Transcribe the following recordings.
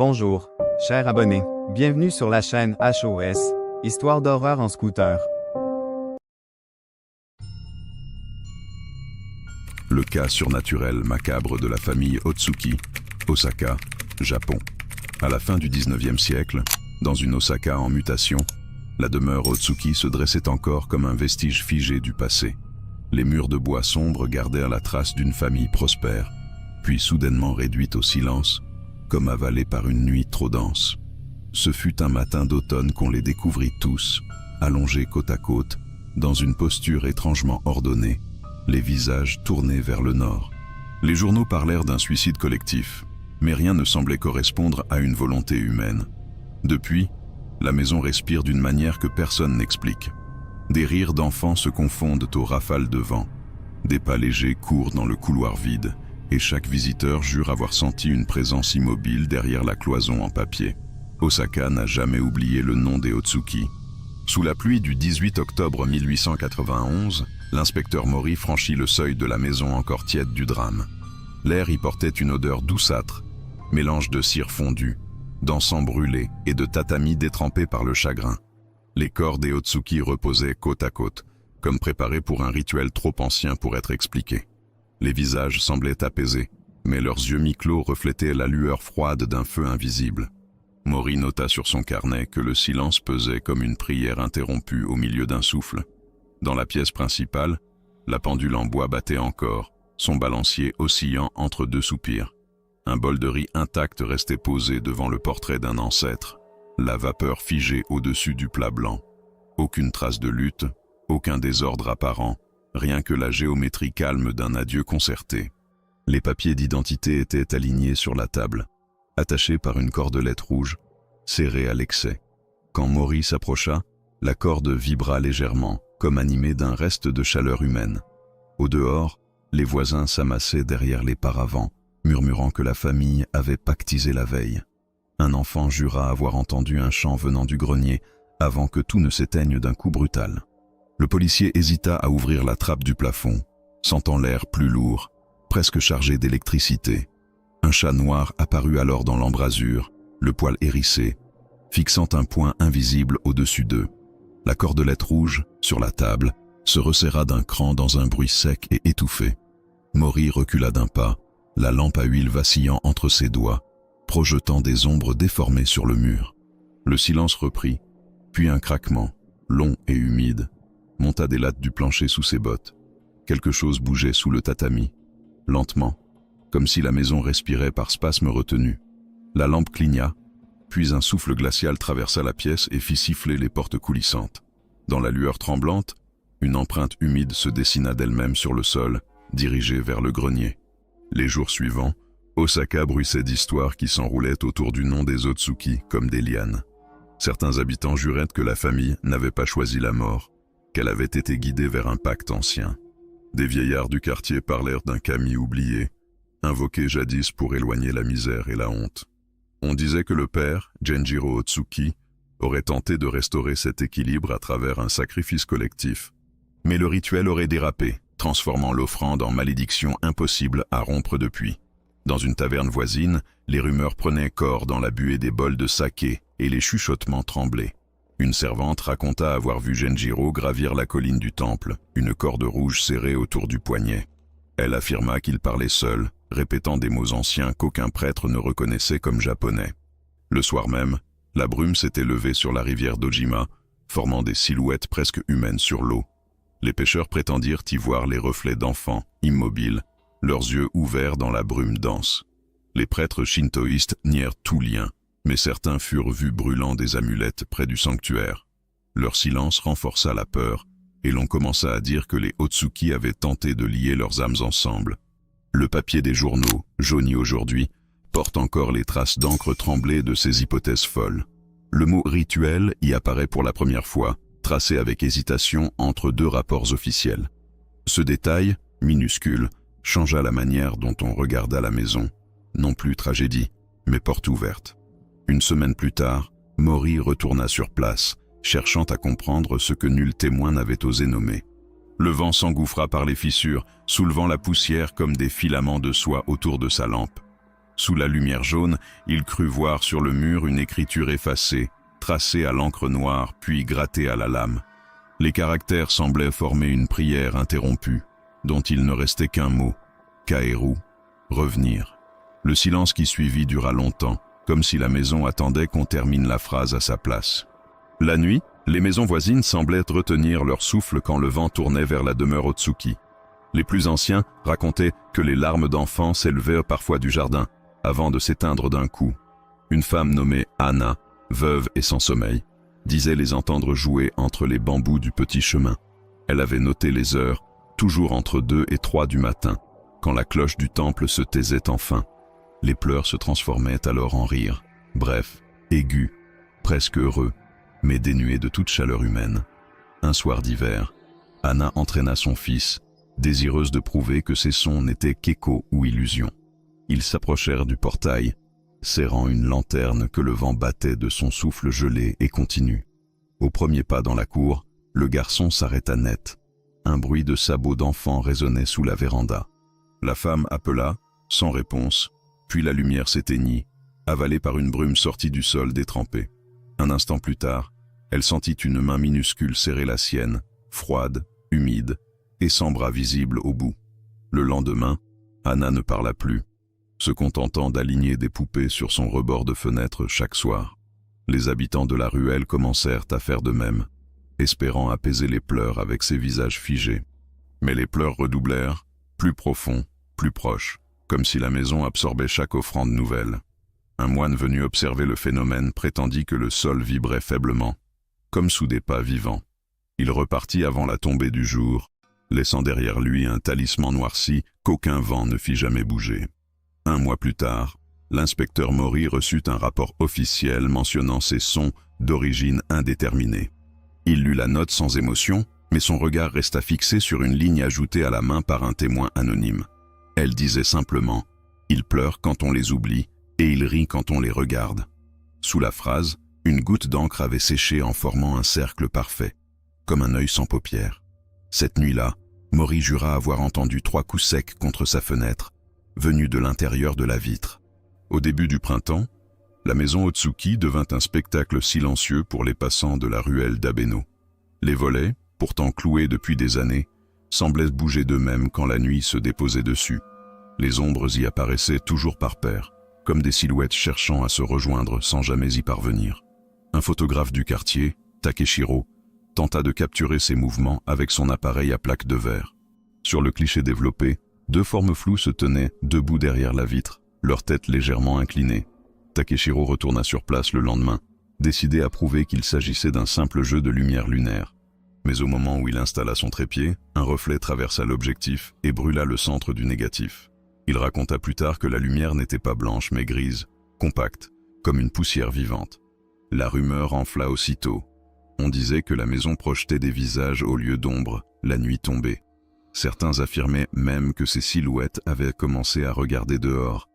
Bonjour, chers abonnés. Bienvenue sur la chaîne HOS, Histoire d'horreur en scooter. Le cas surnaturel macabre de la famille Otsuki, Osaka, Japon. À la fin du 19e siècle, dans une Osaka en mutation, la demeure Otsuki se dressait encore comme un vestige figé du passé. Les murs de bois sombre gardèrent la trace d'une famille prospère, puis soudainement réduite au silence, comme avalée par une nuit trop dense. Ce fut un matin d'automne qu'on les découvrit tous, allongés côte à côte, dans une posture étrangement ordonnée, les visages tournés vers le nord. Les journaux parlèrent d'un suicide collectif, mais rien ne semblait correspondre à une volonté humaine. Depuis, la maison respire d'une manière que personne n'explique. Des rires d'enfants se confondent aux rafales de vent. Des pas légers courent dans le couloir vide, et chaque visiteur jure avoir senti une présence immobile derrière la cloison en papier. Osaka n'a jamais oublié le nom des Otsuki. Sous la pluie du 18 octobre 1891, l'inspecteur Mori franchit le seuil de la maison encore tiède du drame. L'air y portait une odeur douceâtre, mélange de cire fondue, d'encens brûlé et de tatami détrempé par le chagrin. Les corps des Otsuki reposaient côte à côte, comme préparés pour un rituel trop ancien pour être expliqué. Les visages semblaient apaisés, mais leurs yeux mi-clos reflétaient la lueur froide d'un feu invisible. Mori nota sur son carnet que le silence pesait comme une prière interrompue au milieu d'un souffle. Dans la pièce principale, la pendule en bois battait encore, son balancier oscillant entre deux soupirs. Un bol de riz intact restait posé devant le portrait d'un ancêtre, la vapeur figée au-dessus du plat blanc. Aucune trace de lutte, aucun désordre apparent, rien que la géométrie calme d'un adieu concerté. Les papiers d'identité étaient alignés sur la table, attachés par une cordelette rouge, serrée à l'excès. Quand Mori s'approcha, la corde vibra légèrement, comme animée d'un reste de chaleur humaine. Au dehors, les voisins s'amassaient derrière les paravents, murmurant que la famille avait pactisé la veille. Un enfant jura avoir entendu un chant venant du grenier avant que tout ne s'éteigne d'un coup brutal. Le policier hésita à ouvrir la trappe du plafond, sentant l'air plus lourd, presque chargé d'électricité. Un chat noir apparut alors dans l'embrasure, le poil hérissé, fixant un point invisible au-dessus d'eux. La cordelette rouge, sur la table, se resserra d'un cran dans un bruit sec et étouffé. Mori recula d'un pas, la lampe à huile vacillant entre ses doigts, projetant des ombres déformées sur le mur. Le silence reprit, puis un craquement, long et humide, monta des lattes du plancher sous ses bottes. Quelque chose bougeait sous le tatami, lentement, comme si la maison respirait par spasmes retenus. La lampe cligna, puis un souffle glacial traversa la pièce et fit siffler les portes coulissantes. Dans la lueur tremblante, une empreinte humide se dessina d'elle-même sur le sol, dirigée vers le grenier. Les jours suivants, Osaka bruissait d'histoires qui s'enroulaient autour du nom des Otsuki comme des lianes. Certains habitants juraient que la famille n'avait pas choisi la mort, qu'elle avait été guidée vers un pacte ancien. Des vieillards du quartier parlèrent d'un kami oublié, invoqué jadis pour éloigner la misère et la honte. On disait que le père, Genjiro Otsuki, aurait tenté de restaurer cet équilibre à travers un sacrifice collectif. Mais le rituel aurait dérapé, transformant l'offrande en malédiction impossible à rompre depuis. Dans une taverne voisine, les rumeurs prenaient corps dans la buée des bols de saké et les chuchotements tremblaient. Une servante raconta avoir vu Genjiro gravir la colline du temple, une corde rouge serrée autour du poignet. Elle affirma qu'il parlait seul, répétant des mots anciens qu'aucun prêtre ne reconnaissait comme japonais. Le soir même, la brume s'était levée sur la rivière d'Ojima, formant des silhouettes presque humaines sur l'eau. Les pêcheurs prétendirent y voir les reflets d'enfants, immobiles, leurs yeux ouverts dans la brume dense. Les prêtres shintoïstes nièrent tout lien, mais certains furent vus brûlant des amulettes près du sanctuaire. Leur silence renforça la peur, et l'on commença à dire que les Otsuki avaient tenté de lier leurs âmes ensemble. Le papier des journaux, jauni aujourd'hui, porte encore les traces d'encre tremblée de ces hypothèses folles. Le mot « rituel » y apparaît pour la première fois, tracé avec hésitation entre deux rapports officiels. Ce détail, minuscule, changea la manière dont on regarda la maison. Non plus tragédie, mais porte ouverte. Une semaine plus tard, Mori retourna sur place, cherchant à comprendre ce que nul témoin n'avait osé nommer. Le vent s'engouffra par les fissures, soulevant la poussière comme des filaments de soie autour de sa lampe. Sous la lumière jaune, il crut voir sur le mur une écriture effacée, tracée à l'encre noire puis grattée à la lame. Les caractères semblaient former une prière interrompue, dont il ne restait qu'un mot, Kaeru, revenir. Le silence qui suivit dura longtemps, comme si la maison attendait qu'on termine la phrase à sa place. La nuit, les maisons voisines semblaient retenir leur souffle quand le vent tournait vers la demeure Otsuki. Les plus anciens racontaient que les larmes d'enfants s'élevaient parfois du jardin, avant de s'éteindre d'un coup. Une femme nommée Anna, veuve et sans sommeil, disait les entendre jouer entre les bambous du petit chemin. Elle avait noté les heures, toujours entre 2 et 3 du matin, quand la cloche du temple se taisait enfin. Les pleurs se transformaient alors en rires, bref, aigus, presque heureux, mais dénués de toute chaleur humaine. Un soir d'hiver, Anna entraîna son fils, désireuse de prouver que ces sons n'étaient qu'échos ou illusions. Ils s'approchèrent du portail, serrant une lanterne que le vent battait de son souffle gelé et continu. Au premier pas dans la cour, le garçon s'arrêta net. Un bruit de sabots d'enfant résonnait sous la véranda. La femme appela, sans réponse, puis la lumière s'éteignit, avalée par une brume sortie du sol détrempé. Un instant plus tard, elle sentit une main minuscule serrer la sienne, froide, humide, et sans bras visible au bout. Le lendemain, Anna ne parla plus, se contentant d'aligner des poupées sur son rebord de fenêtre chaque soir. Les habitants de la ruelle commencèrent à faire de même, espérant apaiser les pleurs avec ces visages figés. Mais les pleurs redoublèrent, plus profonds, plus proches, comme si la maison absorbait chaque offrande nouvelle. Un moine venu observer le phénomène prétendit que le sol vibrait faiblement, comme sous des pas vivants. Il repartit avant la tombée du jour, laissant derrière lui un talisman noirci qu'aucun vent ne fit jamais bouger. Un mois plus tard, l'inspecteur Mori reçut un rapport officiel mentionnant ces sons d'origine indéterminée. Il lut la note sans émotion, mais son regard resta fixé sur une ligne ajoutée à la main par un témoin anonyme. Elle disait simplement « Ils pleurent quand on les oublie et ils rient quand on les regarde ». Sous la phrase, une goutte d'encre avait séché en formant un cercle parfait, comme un œil sans paupières. Cette nuit-là, Mori jura avoir entendu 3 coups secs contre sa fenêtre, venus de l'intérieur de la vitre. Au début du printemps, la maison Otsuki devint un spectacle silencieux pour les passants de la ruelle d'Abeno. Les volets, pourtant cloués depuis des années, semblaient bouger d'eux-mêmes quand la nuit se déposait dessus. Les ombres y apparaissaient toujours par paires, comme des silhouettes cherchant à se rejoindre sans jamais y parvenir. Un photographe du quartier, Takeshiro, tenta de capturer ces mouvements avec son appareil à plaque de verre. Sur le cliché développé, 2 formes floues se tenaient debout derrière la vitre, leur tête légèrement inclinée. Takeshiro retourna sur place le lendemain, décidé à prouver qu'il s'agissait d'un simple jeu de lumière lunaire. Mais au moment où il installa son trépied, un reflet traversa l'objectif et brûla le centre du négatif. Il raconta plus tard que la lumière n'était pas blanche mais grise, compacte, comme une poussière vivante. La rumeur enfla aussitôt. On disait que la maison projetait des visages au lieu d'ombre, la nuit tombée. Certains affirmaient même que ces silhouettes avaient commencé à regarder dehors,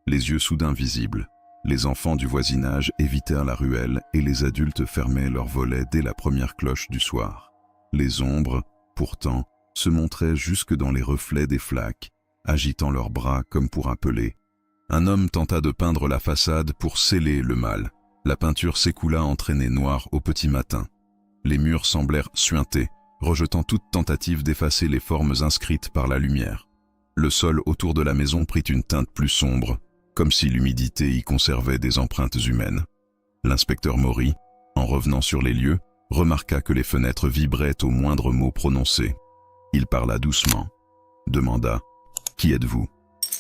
les yeux soudain visibles. Les enfants du voisinage évitèrent la ruelle et les adultes fermaient leurs volets dès la première cloche du soir. Les ombres, pourtant, se montraient jusque dans les reflets des flaques, agitant leurs bras comme pour appeler. Un homme tenta de peindre la façade pour sceller le mal. La peinture s'écoula entraînée noire au petit matin. Les murs semblèrent suintés, rejetant toute tentative d'effacer les formes inscrites par la lumière. Le sol autour de la maison prit une teinte plus sombre, comme si l'humidité y conservait des empreintes humaines. L'inspecteur Mori, en revenant sur les lieux, remarqua que les fenêtres vibraient au moindre mot prononcé. Il parla doucement, demanda « Qui êtes-vous »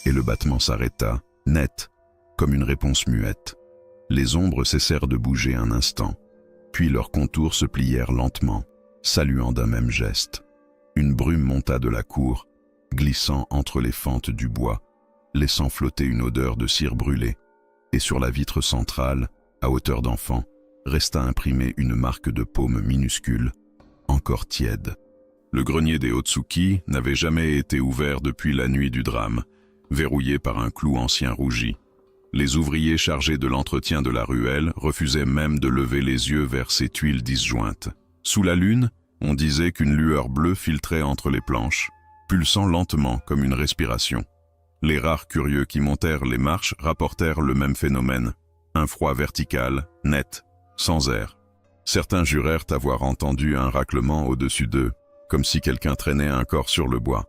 et le battement s'arrêta, net, comme une réponse muette. Les ombres cessèrent de bouger un instant, puis leurs contours se plièrent lentement, saluant d'un même geste. Une brume monta de la cour, glissant entre les fentes du bois, laissant flotter une odeur de cire brûlée, et sur la vitre centrale, à hauteur d'enfant, resta imprimée une marque de paume minuscule, encore tiède. Le grenier des Otsuki n'avait jamais été ouvert depuis la nuit du drame, verrouillé par un clou ancien rougi. Les ouvriers chargés de l'entretien de la ruelle refusaient même de lever les yeux vers ces tuiles disjointes. Sous la lune, on disait qu'une lueur bleue filtrait entre les planches, pulsant lentement comme une respiration. Les rares curieux qui montèrent les marches rapportèrent le même phénomène, un froid vertical, net, sans air. Certains jurèrent avoir entendu un raclement au-dessus d'eux, comme si quelqu'un traînait un corps sur le bois.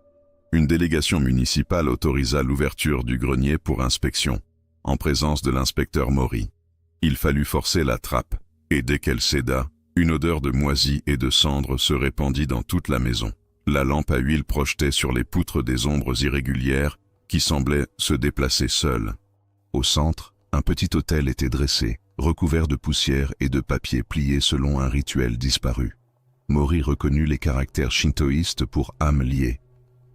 Une délégation municipale autorisa l'ouverture du grenier pour inspection, en présence de l'inspecteur Maury. Il fallut forcer la trappe, et dès qu'elle céda, une odeur de moisi et de cendres se répandit dans toute la maison. La lampe à huile projetait sur les poutres des ombres irrégulières qui semblaient se déplacer seules. Au centre, un petit autel était dressé, recouvert de poussière et de papier plié selon un rituel disparu. Maury reconnut les caractères shintoïstes pour âme liée,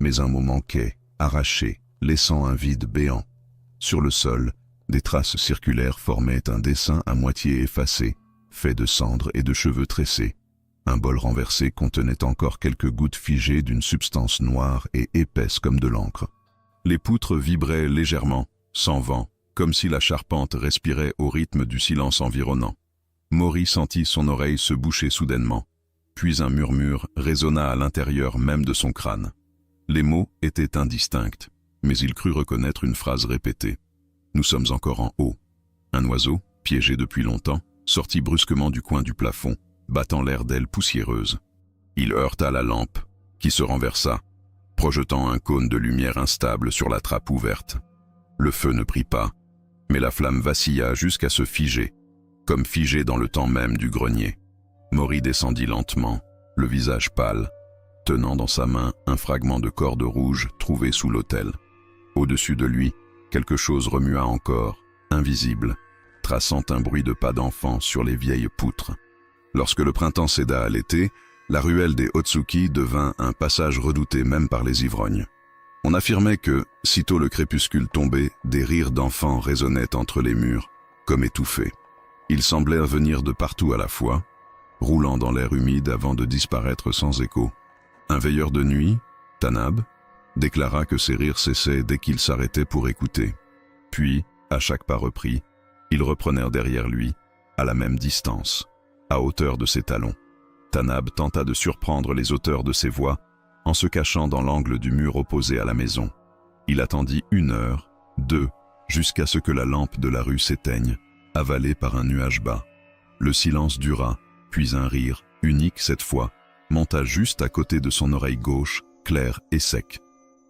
mais un mot manquait, arraché, laissant un vide béant. Sur le sol, des traces circulaires formaient un dessin à moitié effacé, fait de cendres et de cheveux tressés. Un bol renversé contenait encore quelques gouttes figées d'une substance noire et épaisse comme de l'encre. Les poutres vibraient légèrement, sans vent, comme si la charpente respirait au rythme du silence environnant. Maury sentit son oreille se boucher soudainement, puis un murmure résonna à l'intérieur même de son crâne. Les mots étaient indistincts, mais il crut reconnaître une phrase répétée. Nous sommes encore en haut. Un oiseau, piégé depuis longtemps, sortit brusquement du coin du plafond, battant l'air d'ailes poussiéreuses. Il heurta la lampe, qui se renversa, projetant un cône de lumière instable sur la trappe ouverte. Le feu ne prit pas, mais la flamme vacilla jusqu'à se figer, comme figée dans le temps même du grenier. Maury descendit lentement, le visage pâle, tenant dans sa main un fragment de corde rouge trouvé sous l'autel. Au-dessus de lui, quelque chose remua encore, invisible, traçant un bruit de pas d'enfant sur les vieilles poutres. Lorsque le printemps céda à l'été, la ruelle des Otsuki devint un passage redouté même par les ivrognes. On affirmait que, sitôt le crépuscule tombait, des rires d'enfants résonnaient entre les murs, comme étouffés. Ils semblaient venir de partout à la fois, roulant dans l'air humide avant de disparaître sans écho. Un veilleur de nuit, Tanab, déclara que ces rires cessaient dès qu'ils s'arrêtaient pour écouter. Puis, à chaque pas repris, ils reprenèrent derrière lui, à la même distance, à hauteur de ses talons. Tanab tenta de surprendre les auteurs de ces voix en se cachant dans l'angle du mur opposé à la maison. Il attendit 1 heure, 2, jusqu'à ce que la lampe de la rue s'éteigne, avalée par un nuage bas. Le silence dura, puis un rire, unique cette fois, monta juste à côté de son oreille gauche, clair et sec.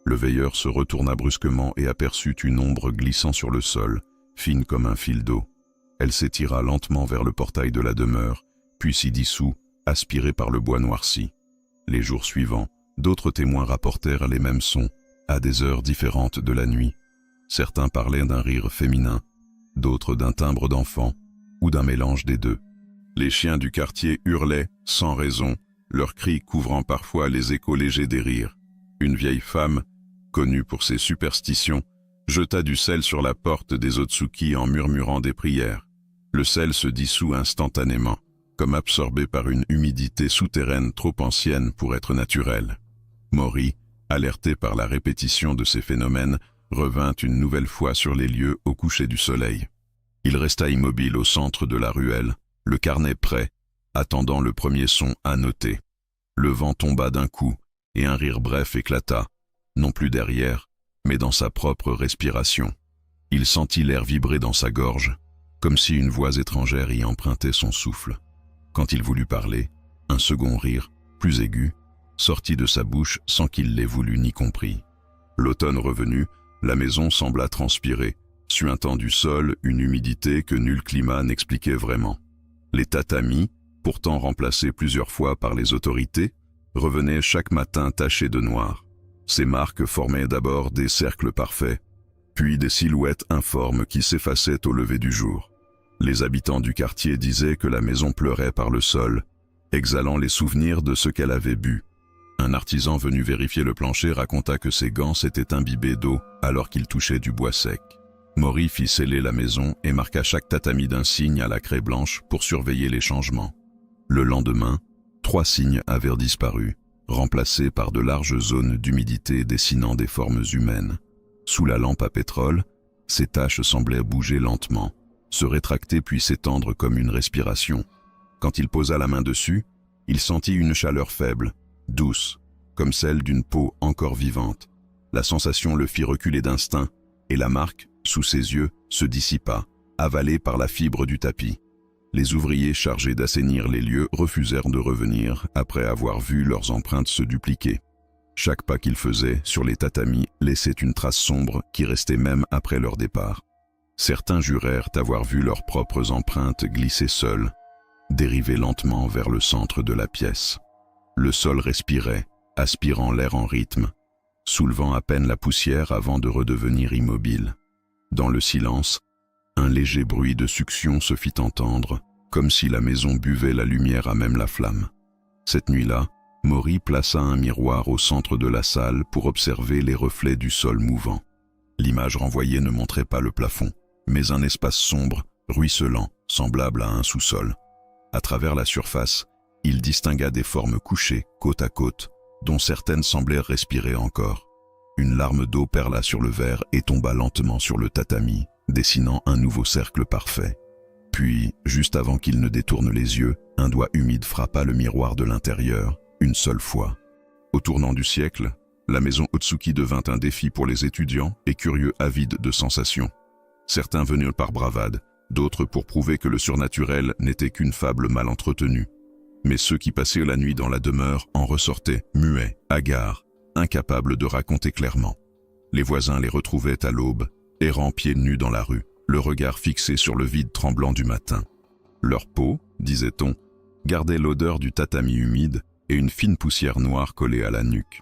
Le veilleur se retourna brusquement et aperçut une ombre glissant sur le sol, fine comme un fil d'eau. Elle s'étira lentement vers le portail de la demeure, puis s'y dissout, aspirée par le bois noirci. Les jours suivants, d'autres témoins rapportèrent les mêmes sons, à des heures différentes de la nuit. Certains parlaient d'un rire féminin, d'autres d'un timbre d'enfant, ou d'un mélange des deux. Les chiens du quartier hurlaient, sans raison, leurs cris couvrant parfois les échos légers des rires. Une vieille femme, connue pour ses superstitions, jeta du sel sur la porte des Otsuki en murmurant des prières. Le sel se dissout instantanément, comme absorbé par une humidité souterraine trop ancienne pour être naturelle. Maury, alerté par la répétition de ces phénomènes, revint une nouvelle fois sur les lieux au coucher du soleil. Il resta immobile au centre de la ruelle, le carnet prêt, attendant le premier son à noter. Le vent tomba d'un coup, et un rire bref éclata, non plus derrière, mais dans sa propre respiration. Il sentit l'air vibrer dans sa gorge, comme si une voix étrangère y empruntait son souffle. Quand il voulut parler, un second rire, plus aigu, sortit de sa bouche sans qu'il l'ait voulu ni compris. L'automne revenu, la maison sembla transpirer, suintant du sol une humidité que nul climat n'expliquait vraiment. Les tatamis, pourtant remplacés plusieurs fois par les autorités, revenaient chaque matin tachés de noir. Ces marques formaient d'abord des cercles parfaits, puis des silhouettes informes qui s'effaçaient au lever du jour. Les habitants du quartier disaient que la maison pleurait par le sol, exhalant les souvenirs de ce qu'elle avait bu. Un artisan venu vérifier le plancher raconta que ses gants s'étaient imbibés d'eau alors qu'il touchait du bois sec. Maury fit sceller la maison et marqua chaque tatami d'un signe à la craie blanche pour surveiller les changements. Le lendemain, 3 signes avaient disparu, remplacés par de larges zones d'humidité dessinant des formes humaines. Sous la lampe à pétrole, ces taches semblaient bouger lentement, se rétracter puis s'étendre comme une respiration. Quand il posa la main dessus, il sentit une chaleur faible, douce, comme celle d'une peau encore vivante. La sensation le fit reculer d'instinct, et la marque, sous ses yeux, se dissipa, avalée par la fibre du tapis. Les ouvriers chargés d'assainir les lieux refusèrent de revenir après avoir vu leurs empreintes se dupliquer. Chaque pas qu'ils faisaient sur les tatamis laissait une trace sombre qui restait même après leur départ. Certains jurèrent avoir vu leurs propres empreintes glisser seules, dériver lentement vers le centre de la pièce. Le sol respirait, aspirant l'air en rythme, soulevant à peine la poussière avant de redevenir immobile. Dans le silence, un léger bruit de succion se fit entendre, comme si la maison buvait la lumière à même la flamme. Cette nuit-là, Maury plaça un miroir au centre de la salle pour observer les reflets du sol mouvant. L'image renvoyée ne montrait pas le plafond, mais un espace sombre, ruisselant, semblable à un sous-sol. À travers la surface, il distingua des formes couchées, côte à côte, dont certaines semblaient respirer encore. Une larme d'eau perla sur le verre et tomba lentement sur le tatami, dessinant un nouveau cercle parfait. Puis, juste avant qu'il ne détourne les yeux, un doigt humide frappa le miroir de l'intérieur, une seule fois. Au tournant du siècle, la maison Otsuki devint un défi pour les étudiants et curieux avides de sensations. Certains venaient par bravade, d'autres pour prouver que le surnaturel n'était qu'une fable mal entretenue. Mais ceux qui passaient la nuit dans la demeure en ressortaient, muets, hagards, incapables de raconter clairement. Les voisins les retrouvaient à l'aube, errant pieds nus dans la rue, le regard fixé sur le vide tremblant du matin. Leur peau, disait-on, gardait l'odeur du tatami humide et une fine poussière noire collée à la nuque.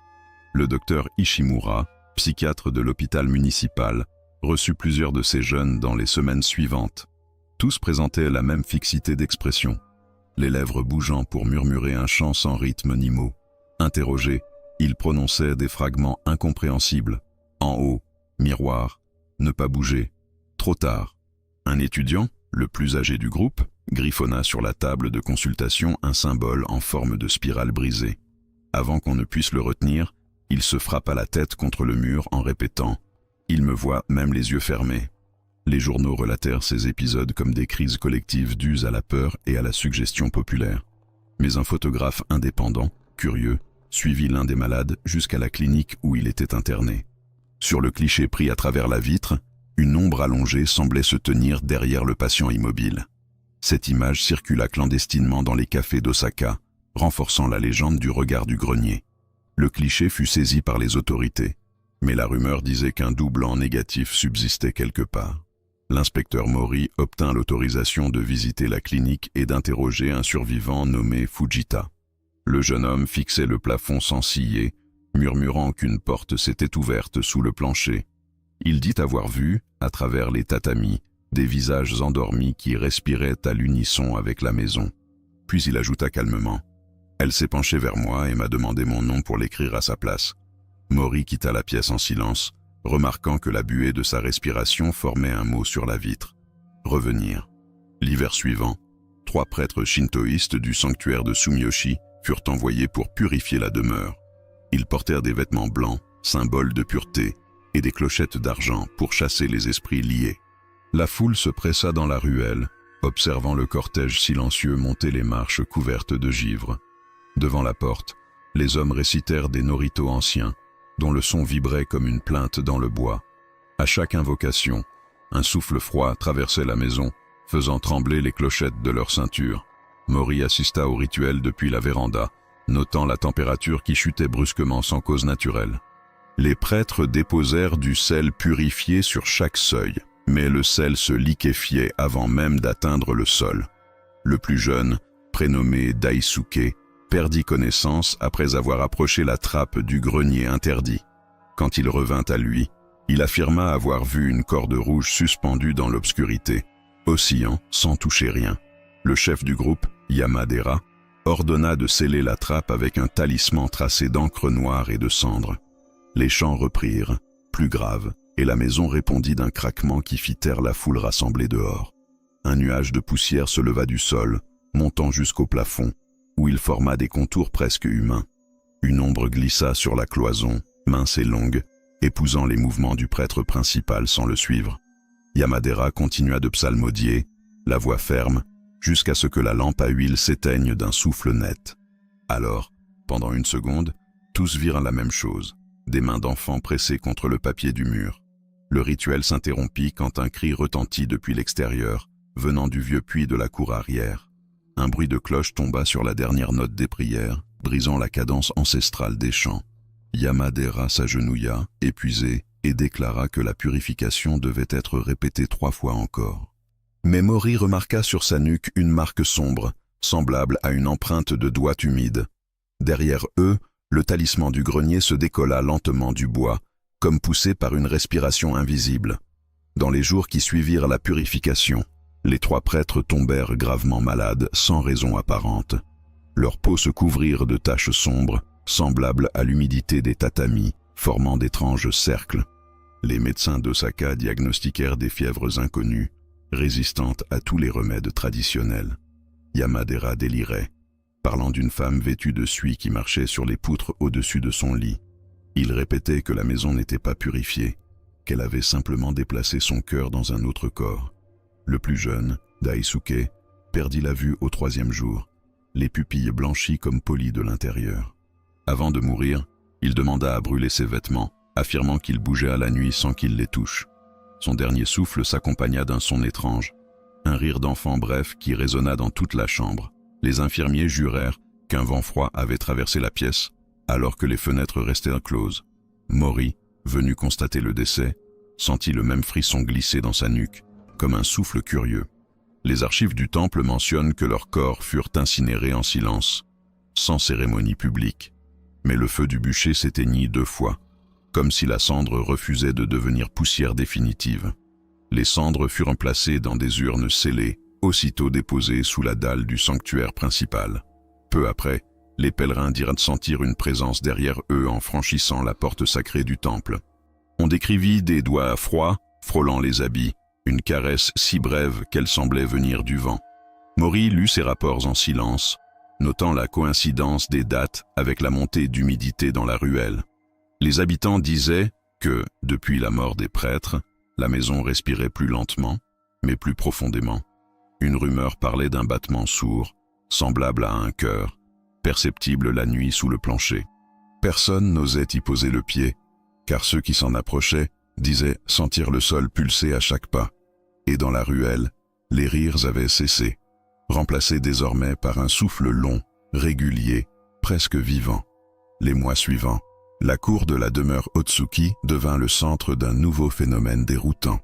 Le docteur Ishimura, psychiatre de l'hôpital municipal, reçut plusieurs de ces jeunes dans les semaines suivantes. Tous présentaient la même fixité d'expression, les lèvres bougeant pour murmurer un chant sans rythme ni mot. Interrogés, ils prononçaient des fragments incompréhensibles. En haut, miroir, ne pas bouger, trop tard. Un étudiant, le plus âgé du groupe, griffonna sur la table de consultation un symbole en forme de spirale brisée. Avant qu'on ne puisse le retenir, il se frappa la tête contre le mur en répétant « Il me voit même les yeux fermés ». Les journaux relatèrent ces épisodes comme des crises collectives dues à la peur et à la suggestion populaire. Mais un photographe indépendant, curieux, suivit l'un des malades jusqu'à la clinique où il était interné. Sur le cliché pris à travers la vitre, une ombre allongée semblait se tenir derrière le patient immobile. Cette image circula clandestinement dans les cafés d'Osaka, renforçant la légende du regard du grenier. Le cliché fut saisi par les autorités, mais la rumeur disait qu'un doublant négatif subsistait quelque part. L'inspecteur Mori obtint l'autorisation de visiter la clinique et d'interroger un survivant nommé Fujita. Le jeune homme fixait le plafond sans ciller, murmurant qu'une porte s'était ouverte sous le plancher. Il dit avoir vu, à travers les tatamis, des visages endormis qui respiraient à l'unisson avec la maison. Puis il ajouta calmement « Elle s'est penchée vers moi et m'a demandé mon nom pour l'écrire à sa place. » Mori quitta la pièce en silence, remarquant que la buée de sa respiration formait un mot sur la vitre. Revenir. L'hiver suivant, 3 prêtres shintoïstes du sanctuaire de Sumiyoshi furent envoyés pour purifier la demeure. Ils portèrent des vêtements blancs, symbole de pureté, et des clochettes d'argent pour chasser les esprits liés. La foule se pressa dans la ruelle, observant le cortège silencieux monter les marches couvertes de givre. Devant la porte, les hommes récitèrent des noritos anciens, dont le son vibrait comme une plainte dans le bois. À chaque invocation, un souffle froid traversait la maison, faisant trembler les clochettes de leur ceinture. Mori assista au rituel depuis la véranda, notant la température qui chutait brusquement sans cause naturelle. Les prêtres déposèrent du sel purifié sur chaque seuil, mais le sel se liquéfiait avant même d'atteindre le sol. Le plus jeune, prénommé Daisuke, perdit connaissance après avoir approché la trappe du grenier interdit. Quand il revint à lui, il affirma avoir vu une corde rouge suspendue dans l'obscurité, oscillant sans toucher rien. Le chef du groupe, Yamadera, ordonna de sceller la trappe avec un talisman tracé d'encre noire et de cendre. Les chants reprirent, plus graves, et la maison répondit d'un craquement qui fit taire la foule rassemblée dehors. Un nuage de poussière se leva du sol, montant jusqu'au plafond, où il forma des contours presque humains. Une ombre glissa sur la cloison, mince et longue, épousant les mouvements du prêtre principal sans le suivre. Yamadera continua de psalmodier, la voix ferme, jusqu'à ce que la lampe à huile s'éteigne d'un souffle net. Alors, pendant une seconde, tous virent la même chose. des mains d'enfants pressées contre le papier du mur. Le rituel s'interrompit quand un cri retentit depuis l'extérieur, venant du vieux puits de la cour arrière. Un bruit de cloche tomba sur la dernière note des prières, brisant la cadence ancestrale des chants. Yamadera s'agenouilla, épuisé, et déclara que la purification devait être répétée 3 fois encore. Mais Mori remarqua sur sa nuque une marque sombre, semblable à une empreinte de doigts humides. Derrière eux, le talisman du grenier se décolla lentement du bois, comme poussé par une respiration invisible. Dans les jours qui suivirent la purification, les 3 prêtres tombèrent gravement malades, sans raison apparente. Leurs peaux se couvrirent de taches sombres, semblables à l'humidité des tatamis, formant d'étranges cercles. Les médecins d'Osaka diagnostiquèrent des fièvres inconnues, résistantes à tous les remèdes traditionnels. Yamadera délirait, parlant d'une femme vêtue de suie qui marchait sur les poutres au-dessus de son lit. Il répétait que la maison n'était pas purifiée, qu'elle avait simplement déplacé son cœur dans un autre corps. Le plus jeune, Daisuke, perdit la vue au 3e jour, les pupilles blanchies comme polies de l'intérieur. Avant de mourir, il demanda à brûler ses vêtements, affirmant qu'il bougeait à la nuit sans qu'il les touche. Son dernier souffle s'accompagna d'un son étrange, un rire d'enfant bref qui résonna dans toute la chambre. Les infirmiers jurèrent qu'un vent froid avait traversé la pièce, alors que les fenêtres restaient closes. Mori, venu constater le décès, sentit le même frisson glisser dans sa nuque, comme un souffle curieux. Les archives du temple mentionnent que leurs corps furent incinérés en silence, sans cérémonie publique. Mais le feu du bûcher s'éteignit 2 fois, comme si la cendre refusait de devenir poussière définitive. Les cendres furent placées dans des urnes scellées, aussitôt déposées sous la dalle du sanctuaire principal. Peu après, les pèlerins dirent sentir une présence derrière eux en franchissant la porte sacrée du temple. On décrivit des doigts froids, frôlant les habits, une caresse si brève qu'elle semblait venir du vent. Mori lut ces rapports en silence, notant la coïncidence des dates avec la montée d'humidité dans la ruelle. Les habitants disaient que, depuis la mort des prêtres, la maison respirait plus lentement, mais plus profondément. Une rumeur parlait d'un battement sourd, semblable à un cœur, perceptible la nuit sous le plancher. Personne n'osait y poser le pied, car ceux qui s'en approchaient disaient sentir le sol pulser à chaque pas. Et dans la ruelle, les rires avaient cessé, remplacés désormais par un souffle long, régulier, presque vivant. Les mois suivants, la cour de la demeure Otsuki devint le centre d'un nouveau phénomène déroutant.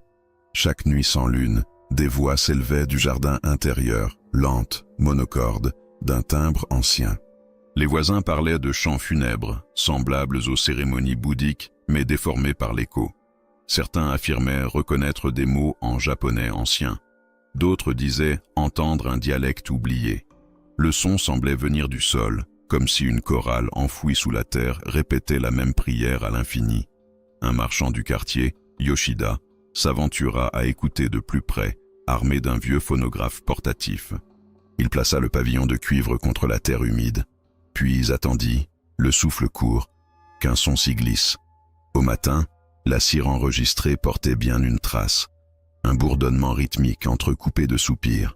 Chaque nuit sans lune, des voix s'élevaient du jardin intérieur, lentes, monocordes, d'un timbre ancien. Les voisins parlaient de chants funèbres, semblables aux cérémonies bouddhiques, mais déformés par l'écho. Certains affirmaient reconnaître des mots en japonais ancien. D'autres disaient entendre un dialecte oublié. Le son semblait venir du sol, comme si une chorale enfouie sous la terre répétait la même prière à l'infini. Un marchand du quartier, Yoshida, s'aventura à écouter de plus près, armé d'un vieux phonographe portatif. Il plaça le pavillon de cuivre contre la terre humide, puis attendit, le souffle court, qu'un son s'y glisse. Au matin, la cire enregistrée portait bien une trace, un bourdonnement rythmique entrecoupé de soupirs.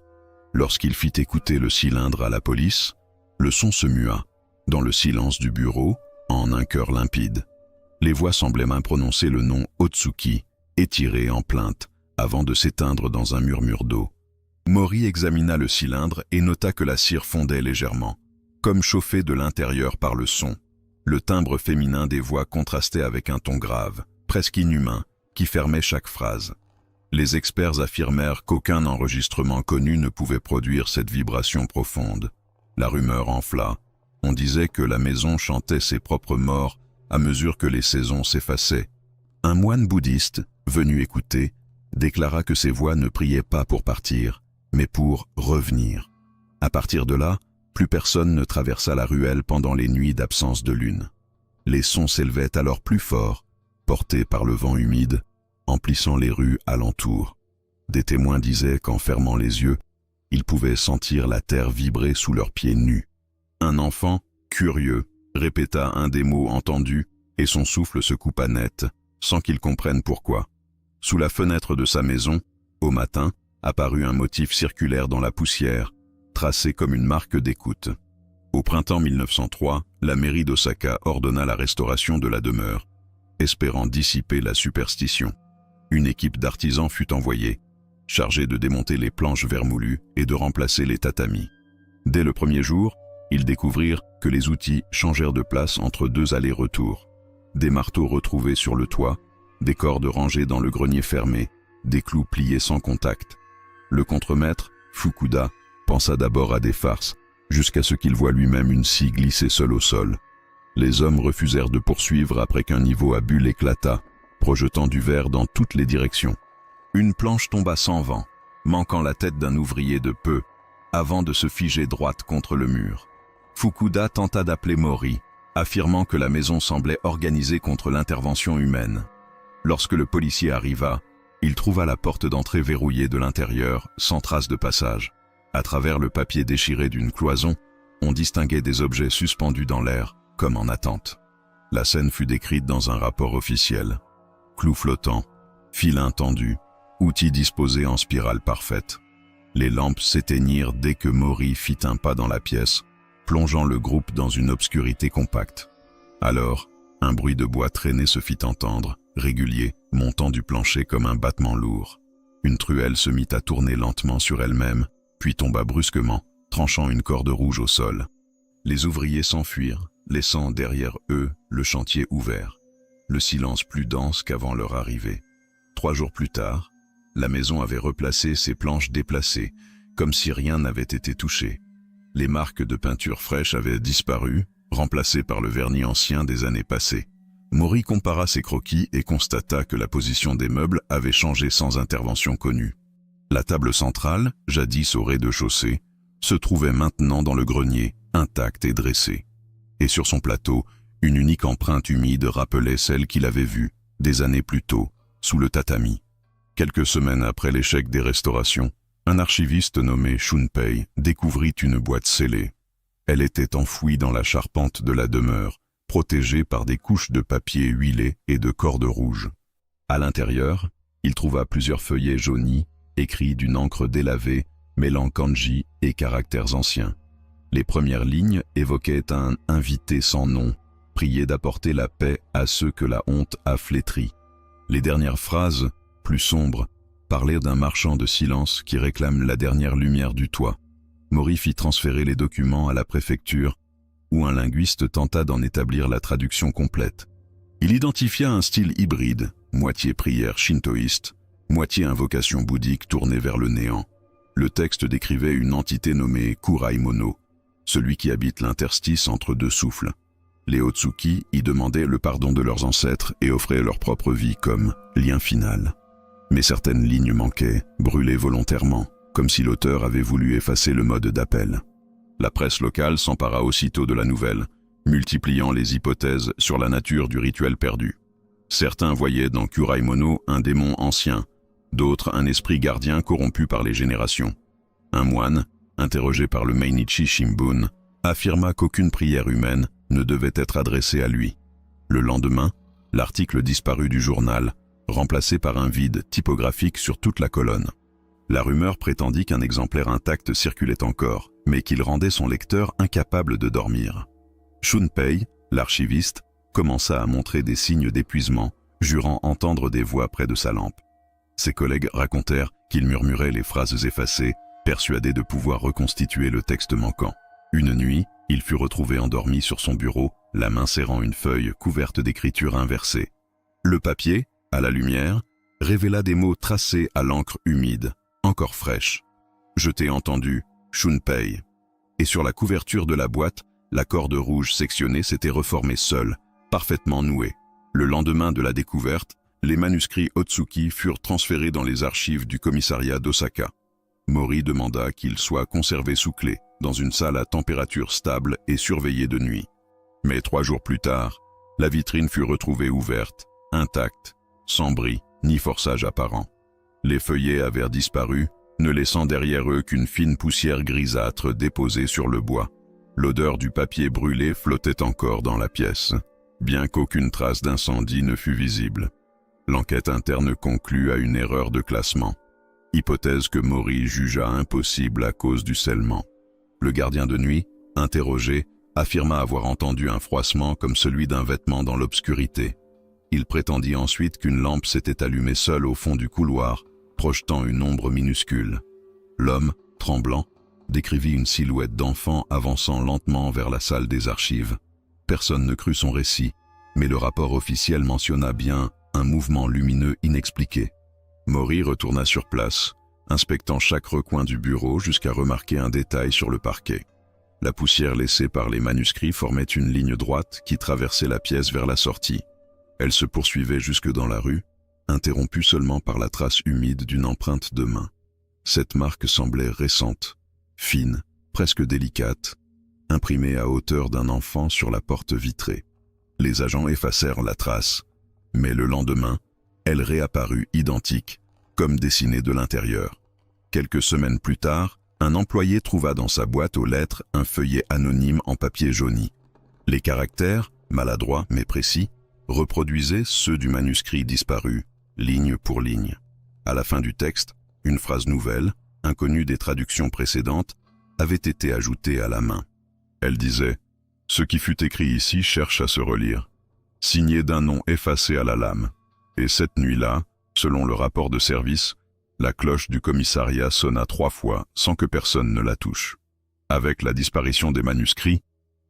Lorsqu'il fit écouter le cylindre à la police, le son se mua, dans le silence du bureau, en un chœur limpide. Les voix semblaient même prononcer le nom Otsuki, étiré en plainte, avant de s'éteindre dans un murmure d'eau. Mori examina le cylindre et nota que la cire fondait légèrement, comme chauffée de l'intérieur par le son. Le timbre féminin des voix contrastait avec un ton grave, presque inhumain, qui fermait chaque phrase. Les experts affirmèrent qu'aucun enregistrement connu ne pouvait produire cette vibration profonde. La rumeur enfla. On disait que la maison chantait ses propres morts à mesure que les saisons s'effaçaient. Un moine bouddhiste, venu écouter, déclara que ces voix ne priaient pas pour partir, mais pour revenir. À partir de là, plus personne ne traversa la ruelle pendant les nuits d'absence de lune. Les sons s'élevaient alors plus fort, portés par le vent humide, emplissant les rues alentour. Des témoins disaient qu'en fermant les yeux, ils pouvaient sentir la terre vibrer sous leurs pieds nus. Un enfant, curieux, répéta un des mots entendus et son souffle se coupa net, sans qu'il comprenne pourquoi. Sous la fenêtre de sa maison, au matin, apparut un motif circulaire dans la poussière, tracé comme une marque d'écoute. Au printemps 1903, la mairie d'Osaka ordonna la restauration de la demeure, espérant dissiper la superstition. Une équipe d'artisans fut envoyée, chargée de démonter les planches vermoulues et de remplacer les tatamis. Dès le premier jour, ils découvrirent que les outils changèrent de place entre deux allers-retours. Des marteaux retrouvés sur le toit, des cordes rangées dans le grenier fermé, des clous pliés sans contact. Le contremaître, Fukuda, pensa d'abord à des farces, jusqu'à ce qu'il voie lui-même une scie glisser seule au sol. Les hommes refusèrent de poursuivre après qu'un niveau à bulles éclata, projetant du verre dans toutes les directions. Une planche tomba sans vent, manquant la tête d'un ouvrier de peu, avant de se figer droite contre le mur. Fukuda tenta d'appeler Mori, affirmant que la maison semblait organisée contre l'intervention humaine. Lorsque le policier arriva, il trouva la porte d'entrée verrouillée de l'intérieur, sans trace de passage. À travers le papier déchiré d'une cloison, on distinguait des objets suspendus dans l'air, comme en attente. La scène fut décrite dans un rapport officiel. Clous flottants, filins tendus, outils disposés en spirale parfaite. Les lampes s'éteignirent dès que Mori fit un pas dans la pièce, plongeant le groupe dans une obscurité compacte. Alors, un bruit de bois traîné se fit entendre, régulier, montant du plancher comme un battement lourd. Une truelle se mit à tourner lentement sur elle-même, puis tomba brusquement, tranchant une corde rouge au sol. Les ouvriers s'enfuirent, laissant derrière eux le chantier ouvert, le silence plus dense qu'avant leur arrivée. 3 jours plus tard, la maison avait replacé ses planches déplacées, comme si rien n'avait été touché. Les marques de peinture fraîche avaient disparu, remplacées par le vernis ancien des années passées. Mori compara ses croquis et constata que la position des meubles avait changé sans intervention connue. La table centrale, jadis au rez-de-chaussée, se trouvait maintenant dans le grenier, intacte et dressée. Et sur son plateau, une unique empreinte humide rappelait celle qu'il avait vue, des années plus tôt, sous le tatami. Quelques semaines après l'échec des restaurations, un archiviste nommé Shunpei découvrit une boîte scellée. Elle était enfouie dans la charpente de la demeure, protégée par des couches de papier huilé et de cordes rouges. À l'intérieur, il trouva plusieurs feuillets jaunis, écrits d'une encre délavée, mêlant kanji et caractères anciens. Les premières lignes évoquaient un invité sans nom, prié d'apporter la paix à ceux que la honte a flétris. Les dernières phrases, plus sombres, parlaient d'un marchand de silence qui réclame la dernière lumière du toit. Mori fit transférer les documents à la préfecture, où un linguiste tenta d'en établir la traduction complète. Il identifia un style hybride, moitié prière shintoïste, moitié invocation bouddhique tournée vers le néant. Le texte décrivait une entité nommée Kuraimono, celui qui habite l'interstice entre deux souffles. Les Otsuki y demandaient le pardon de leurs ancêtres et offraient leur propre vie comme lien final. Mais certaines lignes manquaient, brûlées volontairement, comme si l'auteur avait voulu effacer le mode d'appel. La presse locale s'empara aussitôt de la nouvelle, multipliant les hypothèses sur la nature du rituel perdu. Certains voyaient dans Kuraimono un démon ancien, d'autres un esprit gardien corrompu par les générations. Un moine, interrogé par le Mainichi Shimbun, affirma qu'aucune prière humaine ne devait être adressée à lui. Le lendemain, l'article disparut du journal, remplacé par un vide typographique sur toute la colonne. La rumeur prétendit qu'un exemplaire intact circulait encore, mais qu'il rendait son lecteur incapable de dormir. Shunpei, l'archiviste, commença à montrer des signes d'épuisement, jurant entendre des voix près de sa lampe. Ses collègues racontèrent qu'il murmurait les phrases effacées, persuadé de pouvoir reconstituer le texte manquant. Une nuit, il fut retrouvé endormi sur son bureau, la main serrant une feuille couverte d'écriture inversée. Le papier, à la lumière, révéla des mots tracés à l'encre humide, encore fraîche. « Je t'ai entendu, Shunpei ». Et sur la couverture de la boîte, la corde rouge sectionnée s'était reformée seule, parfaitement nouée. Le lendemain de la découverte, les manuscrits Otsuki furent transférés dans les archives du commissariat d'Osaka. Mori demanda qu'ils soient conservés sous clé, dans une salle à température stable et surveillée de nuit. Mais 3 jours plus tard, la vitrine fut retrouvée ouverte, intacte, sans bris ni forçage apparent. Les feuillets avaient disparu, ne laissant derrière eux qu'une fine poussière grisâtre déposée sur le bois. L'odeur du papier brûlé flottait encore dans la pièce, bien qu'aucune trace d'incendie ne fût visible. L'enquête interne conclut à une erreur de classement, hypothèse que Mori jugea impossible à cause du scellement. Le gardien de nuit, interrogé, affirma avoir entendu un froissement comme celui d'un vêtement dans l'obscurité. Il prétendit ensuite qu'une lampe s'était allumée seule au fond du couloir, projetant une ombre minuscule. L'homme, tremblant, décrivit une silhouette d'enfant avançant lentement vers la salle des archives. Personne ne crut son récit, mais le rapport officiel mentionna bien un mouvement lumineux inexpliqué. Maury retourna sur place, inspectant chaque recoin du bureau jusqu'à remarquer un détail sur le parquet. La poussière laissée par les manuscrits formait une ligne droite qui traversait la pièce vers la sortie. Elle se poursuivait jusque dans la rue, interrompue seulement par la trace humide d'une empreinte de main. Cette marque semblait récente, fine, presque délicate, imprimée à hauteur d'un enfant sur la porte vitrée. Les agents effacèrent la trace, mais le lendemain, elle réapparut identique, comme dessinée de l'intérieur. Quelques semaines plus tard, un employé trouva dans sa boîte aux lettres un feuillet anonyme en papier jauni. Les caractères, maladroits mais précis, reproduisaient ceux du manuscrit disparu, ligne pour ligne. À la fin du texte, une phrase nouvelle, inconnue des traductions précédentes, avait été ajoutée à la main. Elle disait « Ce qui fut écrit ici cherche à se relire, signé d'un nom effacé à la lame. Et cette nuit-là, selon le rapport de service, la cloche du commissariat sonna 3 fois sans que personne ne la touche. Avec la disparition des manuscrits,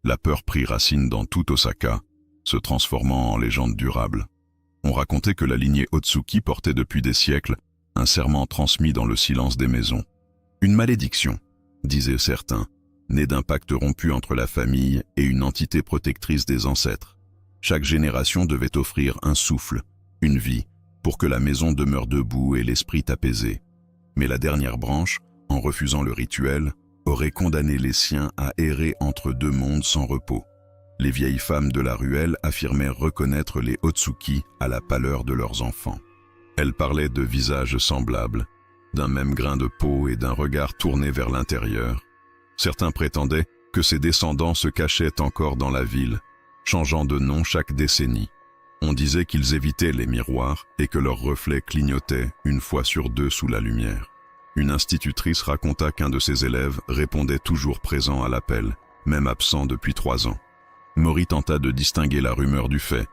la peur prit racine dans tout Osaka, se transformant en légende durable. On racontait que la lignée Otsuki portait depuis des siècles un serment transmis dans le silence des maisons. Une malédiction, disaient certains, née d'un pacte rompu entre la famille et une entité protectrice des ancêtres. Chaque génération devait offrir un souffle, une vie, pour que la maison demeure debout et l'esprit apaisé. Mais la dernière branche, en refusant le rituel, aurait condamné les siens à errer entre 2 mondes sans repos. Les vieilles femmes de la ruelle affirmèrent reconnaître les Otsuki à la pâleur de leurs enfants. Elles parlaient de visages semblables, d'un même grain de peau et d'un regard tourné vers l'intérieur. Certains prétendaient que ces descendants se cachaient encore dans la ville, changeant de nom chaque décennie. On disait qu'ils évitaient les miroirs et que leurs reflets clignotaient 1 fois sur 2 sous la lumière. Une institutrice raconta qu'un de ses élèves répondait toujours présent à l'appel, même absent depuis 3 ans. Maury tenta de distinguer la rumeur du fait,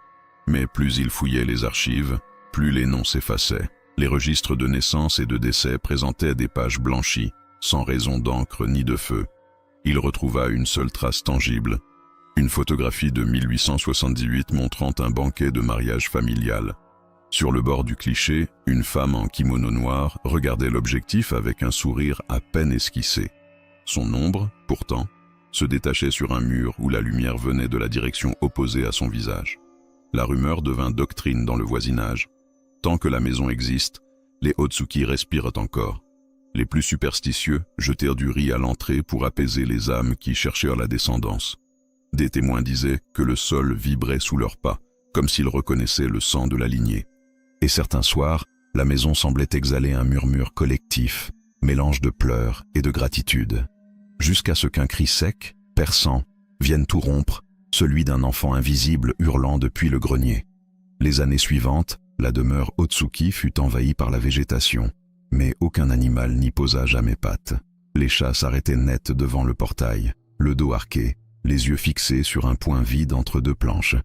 mais plus il fouillait les archives, plus les noms s'effaçaient. Les registres de naissance et de décès présentaient des pages blanchies, sans raison d'encre ni de feu. Il retrouva une seule trace tangible, une photographie de 1878 montrant un banquet de mariage familial. Sur le bord du cliché, une femme en kimono noir regardait l'objectif avec un sourire à peine esquissé. Son ombre, pourtant, se détachait sur un mur où la lumière venait de la direction opposée à son visage. La rumeur devint doctrine dans le voisinage. Tant que la maison existe, les Otsuki respirent encore. Les plus superstitieux jetèrent du riz à l'entrée pour apaiser les âmes qui cherchèrent la descendance. Des témoins disaient que le sol vibrait sous leurs pas, comme s'ils reconnaissaient le sang de la lignée. Et certains soirs, la maison semblait exhaler un murmure collectif, mélange de pleurs et de gratitude. Jusqu'à ce qu'un cri sec, perçant, vienne tout rompre, celui d'un enfant invisible hurlant depuis le grenier. Les années suivantes, la demeure Otsuki fut envahie par la végétation, mais aucun animal n'y posa jamais patte. Les chats s'arrêtaient net devant le portail, le dos arqué, les yeux fixés sur un point vide entre 2 planches.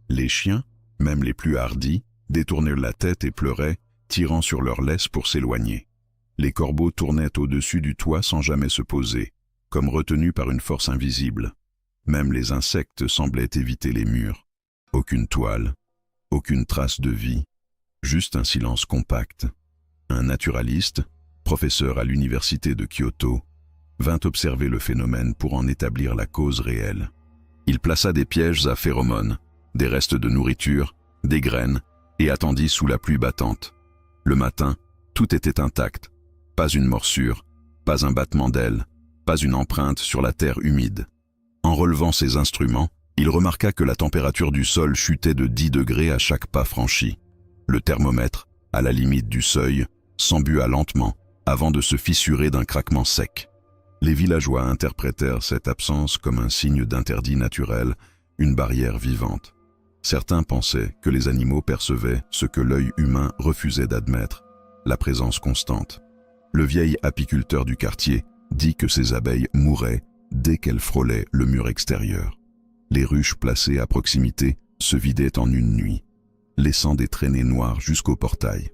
Les chiens, même les plus hardis, détournaient la tête et pleuraient, tirant sur leur laisse pour s'éloigner. Les corbeaux tournaient au-dessus du toit sans jamais se poser, comme retenus par une force invisible. Même les insectes semblaient éviter les murs. Aucune toile, aucune trace de vie, juste un silence compact. Un naturaliste, professeur à l'université de Kyoto, vint observer le phénomène pour en établir la cause réelle. Il plaça des pièges à phéromones, des restes de nourriture, des graines, et attendit sous la pluie battante. Le matin, tout était intact. Pas une morsure, pas un battement d'aile, pas une empreinte sur la terre humide. En relevant ses instruments, il remarqua que la température du sol chutait de 10 degrés à chaque pas franchi. Le thermomètre, à la limite du seuil, s'embua lentement, avant de se fissurer d'un craquement sec. Les villageois interprétèrent cette absence comme un signe d'interdit naturel, une barrière vivante. Certains pensaient que les animaux percevaient ce que l'œil humain refusait d'admettre, la présence constante. Le vieil apiculteur du quartier dit que ses abeilles mouraient dès qu'elles frôlaient le mur extérieur. Les ruches placées à proximité se vidaient en une nuit. laissant des traînées noires jusqu'au portail.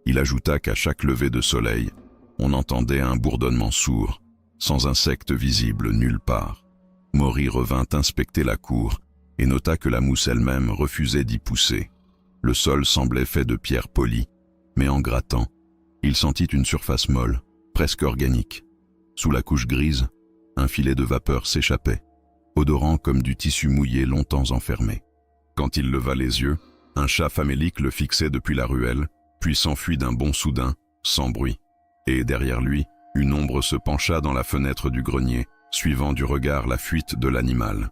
Il ajouta qu'à chaque lever de soleil, on entendait un bourdonnement sourd, sans insecte visible nulle part. Maury revint inspecter la cour et nota que la mousse elle-même refusait d'y pousser. Le sol semblait fait de pierres polies, mais en grattant, il sentit une surface molle, presque organique. Sous la couche grise, un filet de vapeur s'échappait, odorant comme du tissu mouillé longtemps enfermé. Quand il leva les yeux, un chat famélique le fixait depuis la ruelle, puis s'enfuit d'un bond soudain, sans bruit. Et derrière lui, une ombre se pencha dans la fenêtre du grenier, suivant du regard la fuite de l'animal.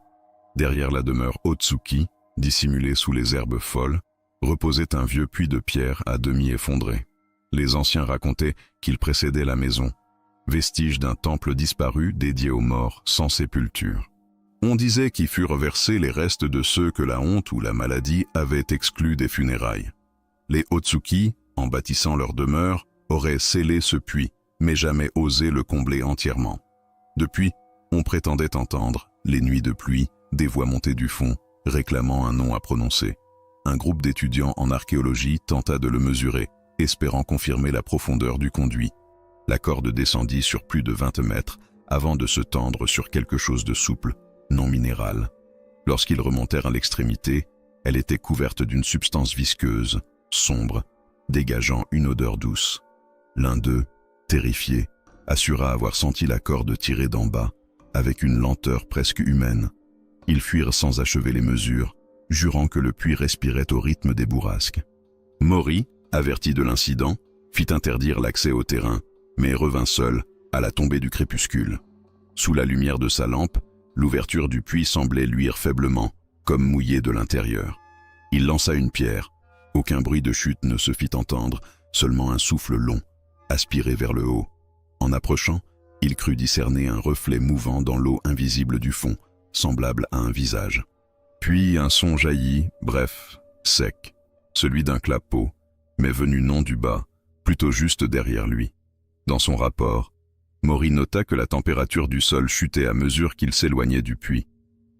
Derrière la demeure Otsuki, dissimulée sous les herbes folles, reposait un vieux puits de pierre à demi effondré. Les anciens racontaient qu'il précédait la maison, vestige d'un temple disparu dédié aux morts sans sépulture. On disait qu'y furent versés les restes de ceux que la honte ou la maladie avaient exclus des funérailles. Les Otsuki, en bâtissant leur demeure, auraient scellé ce puits, mais jamais osé le combler entièrement. Depuis, on prétendait entendre, les nuits de pluie, des voix montées du fond, réclamant un nom à prononcer. Un groupe d'étudiants en archéologie tenta de le mesurer, espérant confirmer la profondeur du conduit. La corde descendit sur plus de 20 mètres, avant de se tendre sur quelque chose de souple, non minéral. Lorsqu'ils remontèrent à l'extrémité, elle était couverte d'une substance visqueuse, sombre, dégageant une odeur douce. L'un d'eux, terrifié, assura avoir senti la corde tirée d'en bas, avec une lenteur presque humaine. Ils fuirent sans achever les mesures, jurant que le puits respirait au rythme des bourrasques. Maury, averti de l'incident, fit interdire l'accès au terrain, mais revint seul, à la tombée du crépuscule. Sous la lumière de sa lampe, l'ouverture du puits semblait luire faiblement, comme mouillée de l'intérieur. Il lança une pierre. Aucun bruit de chute ne se fit entendre, seulement un souffle long, aspiré vers le haut. En approchant, il crut discerner un reflet mouvant dans l'eau invisible du fond, semblable à un visage. Puis un son jaillit, bref, sec, celui d'un clapot, mais venu non du bas, plutôt juste derrière lui. Dans son rapport, Maury nota que la température du sol chutait à mesure qu'il s'éloignait du puits.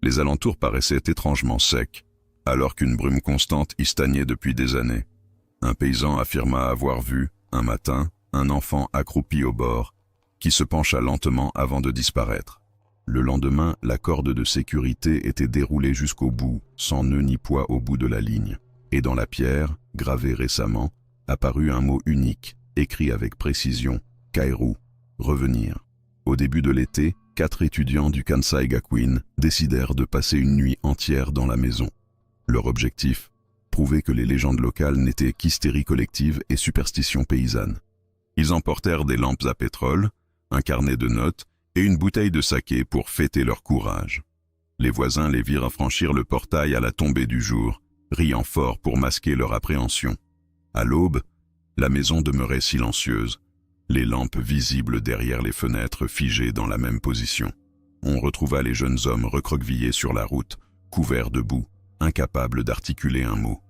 Les alentours paraissaient étrangement secs, alors qu'une brume constante y stagnait depuis des années. Un paysan affirma avoir vu, un matin, un enfant accroupi au bord, qui se pencha lentement avant de disparaître. Le lendemain, la corde de sécurité était déroulée jusqu'au bout, sans nœud ni poids au bout de la ligne. Et dans la pierre, gravée récemment, apparut un mot unique, écrit avec précision, Kairu, revenir. Au début de l'été, 4 étudiants du Kansai Gakuin décidèrent de passer une nuit entière dans la maison. Leur objectif, prouver que les légendes locales n'étaient qu'hystérie collective et superstition paysanne. Ils emportèrent des lampes à pétrole, un carnet de notes et une bouteille de saké pour fêter leur courage. Les voisins les virent franchir le portail à la tombée du jour, riant fort pour masquer leur appréhension. À l'aube, la maison demeurait silencieuse, les lampes visibles derrière les fenêtres figées dans la même position. On retrouva les jeunes hommes recroquevillés sur la route, couverts de boue, incapables d'articuler un mot.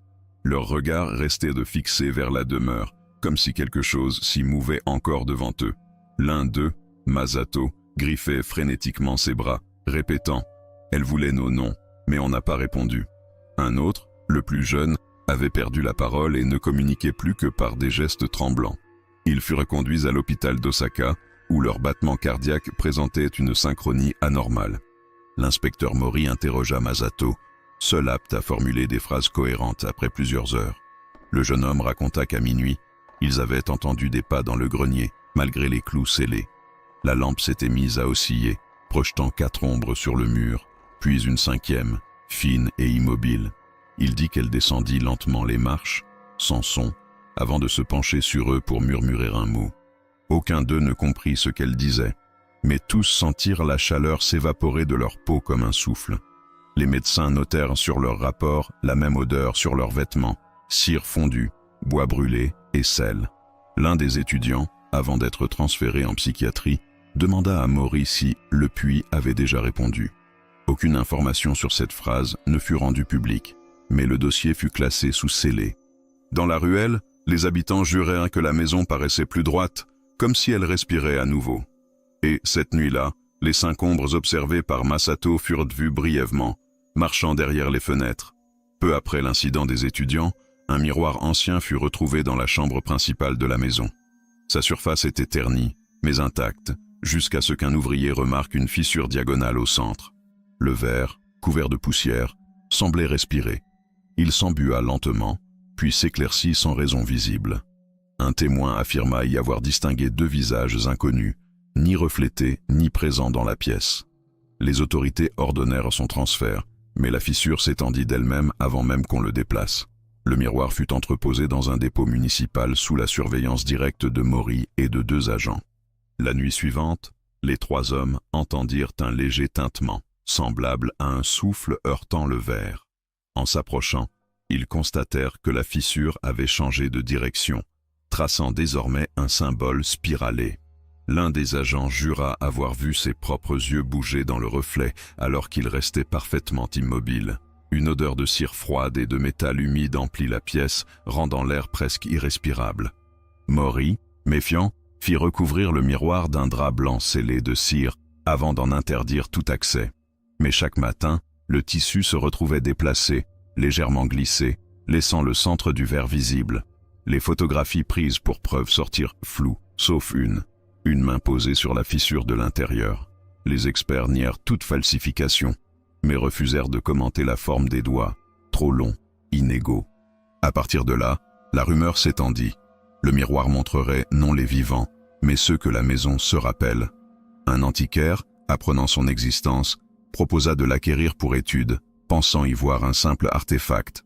Leur regard restait de fixé vers la demeure, comme si quelque chose s'y mouvait encore devant eux. L'un d'eux, Masato, griffait frénétiquement ses bras, répétant « Elle voulait nos noms, mais on n'a pas répondu ». Un autre, le plus jeune, avait perdu la parole et ne communiquait plus que par des gestes tremblants. Ils furent conduits à l'hôpital d'Osaka, où leur battement cardiaque présentait une synchronie anormale. L'inspecteur Maury interrogea Masato, seul apte à formuler des phrases cohérentes après plusieurs heures. Le jeune homme raconta qu'à minuit, ils avaient entendu des pas dans le grenier, malgré les clous scellés. La lampe s'était mise à osciller, projetant 4 ombres sur le mur, puis une 5e, fine et immobile. Il dit qu'elle descendit lentement les marches, sans son, avant de se pencher sur eux pour murmurer un mot. Aucun d'eux ne comprit ce qu'elle disait, mais tous sentirent la chaleur s'évaporer de leur peau comme un souffle. Les médecins notèrent sur leur rapport la même odeur sur leurs vêtements, cire fondue, bois brûlé et sel. L'un des étudiants, avant d'être transféré en psychiatrie, demanda à Maury si le puits avait déjà répondu. Aucune information sur cette phrase ne fut rendue publique, mais le dossier fut classé sous scellé. Dans la ruelle, les habitants jurèrent que la maison paraissait plus droite, comme si elle respirait à nouveau. Et, cette nuit-là, les 5 ombres observées par Masato furent vues brièvement, marchant derrière les fenêtres. Peu après l'incident des étudiants, Un miroir ancien fut retrouvé dans la chambre principale de la maison. Sa surface était ternie, mais intacte, jusqu'à ce qu'un ouvrier remarque une fissure diagonale au centre. Le verre, couvert de poussière, semblait respirer. Il s'embua lentement, puis s'éclaircit sans raison visible. Un témoin affirma y avoir distingué 2 visages inconnus, ni reflétés ni présents dans la pièce. Les autorités ordonnèrent son transfert, mais la fissure s'étendit d'elle-même avant même qu'on le déplace. Le miroir fut entreposé dans un dépôt municipal sous la surveillance directe de Maury et de 2 agents. La nuit suivante, les 3 hommes entendirent un léger tintement, semblable à un souffle heurtant le verre. En s'approchant, ils constatèrent que la fissure avait changé de direction, traçant désormais un symbole spiralé. L'un des agents jura avoir vu ses propres yeux bouger dans le reflet alors qu'il restait parfaitement immobile. Une odeur de cire froide et de métal humide emplit la pièce, rendant l'air presque irrespirable. Maury, méfiant, fit recouvrir le miroir d'un drap blanc scellé de cire avant d'en interdire tout accès. Mais chaque matin, le tissu se retrouvait déplacé, légèrement glissé, laissant le centre du verre visible. Les photographies prises pour preuve sortirent floues, sauf une main posée sur la fissure de l'intérieur. Les experts nièrent toute falsification, mais refusèrent de commenter la forme des doigts, trop longs, inégaux. À partir de là, la rumeur s'étendit. Le miroir montrerait non les vivants, mais ceux que la maison se rappelle. Un antiquaire, apprenant son existence, proposa de l'acquérir pour étude, pensant y voir un simple artefact.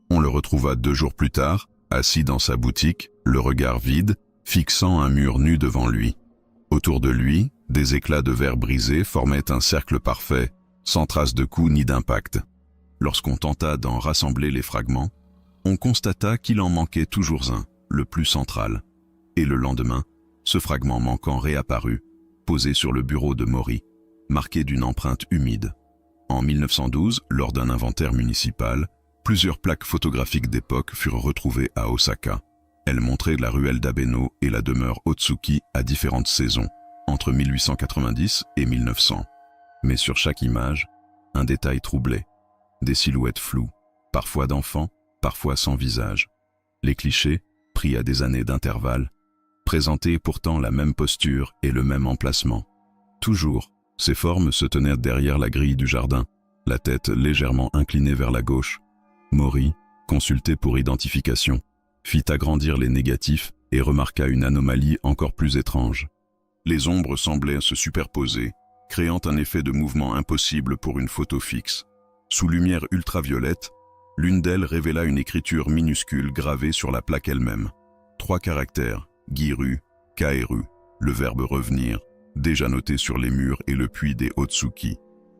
On le retrouva 2 jours plus tard, assis dans sa boutique, le regard vide, fixant un mur nu devant lui. Autour de lui, des éclats de verre brisés formaient un cercle parfait, sans trace de coup ni d'impact. Lorsqu'on tenta d'en rassembler les fragments, on constata qu'il en manquait toujours un, le plus central. Et le lendemain, ce fragment manquant réapparut, posé sur le bureau de Maury, marqué d'une empreinte humide. En 1912, lors d'un inventaire municipal, plusieurs plaques photographiques d'époque furent retrouvées à Osaka. Elles montraient la ruelle d'Abeno et la demeure Otsuki à différentes saisons, entre 1890 et 1900. Mais sur chaque image, un détail troublait. Des silhouettes floues, parfois d'enfants, parfois sans visage. Les clichés, pris à des années d'intervalle, présentaient pourtant la même posture et le même emplacement. Toujours, ces formes se tenaient derrière la grille du jardin, la tête légèrement inclinée vers la gauche. Maury, consulté pour identification, fit agrandir les négatifs et remarqua une anomalie encore plus étrange. Les ombres semblaient se superposer, créant un effet de mouvement impossible pour une photo fixe. Sous lumière ultraviolette, l'une d'elles révéla une écriture minuscule gravée sur la plaque elle-même. 3 caractères, Giru, Kaeru, le verbe revenir, déjà noté sur les murs et le puits des Otsuki.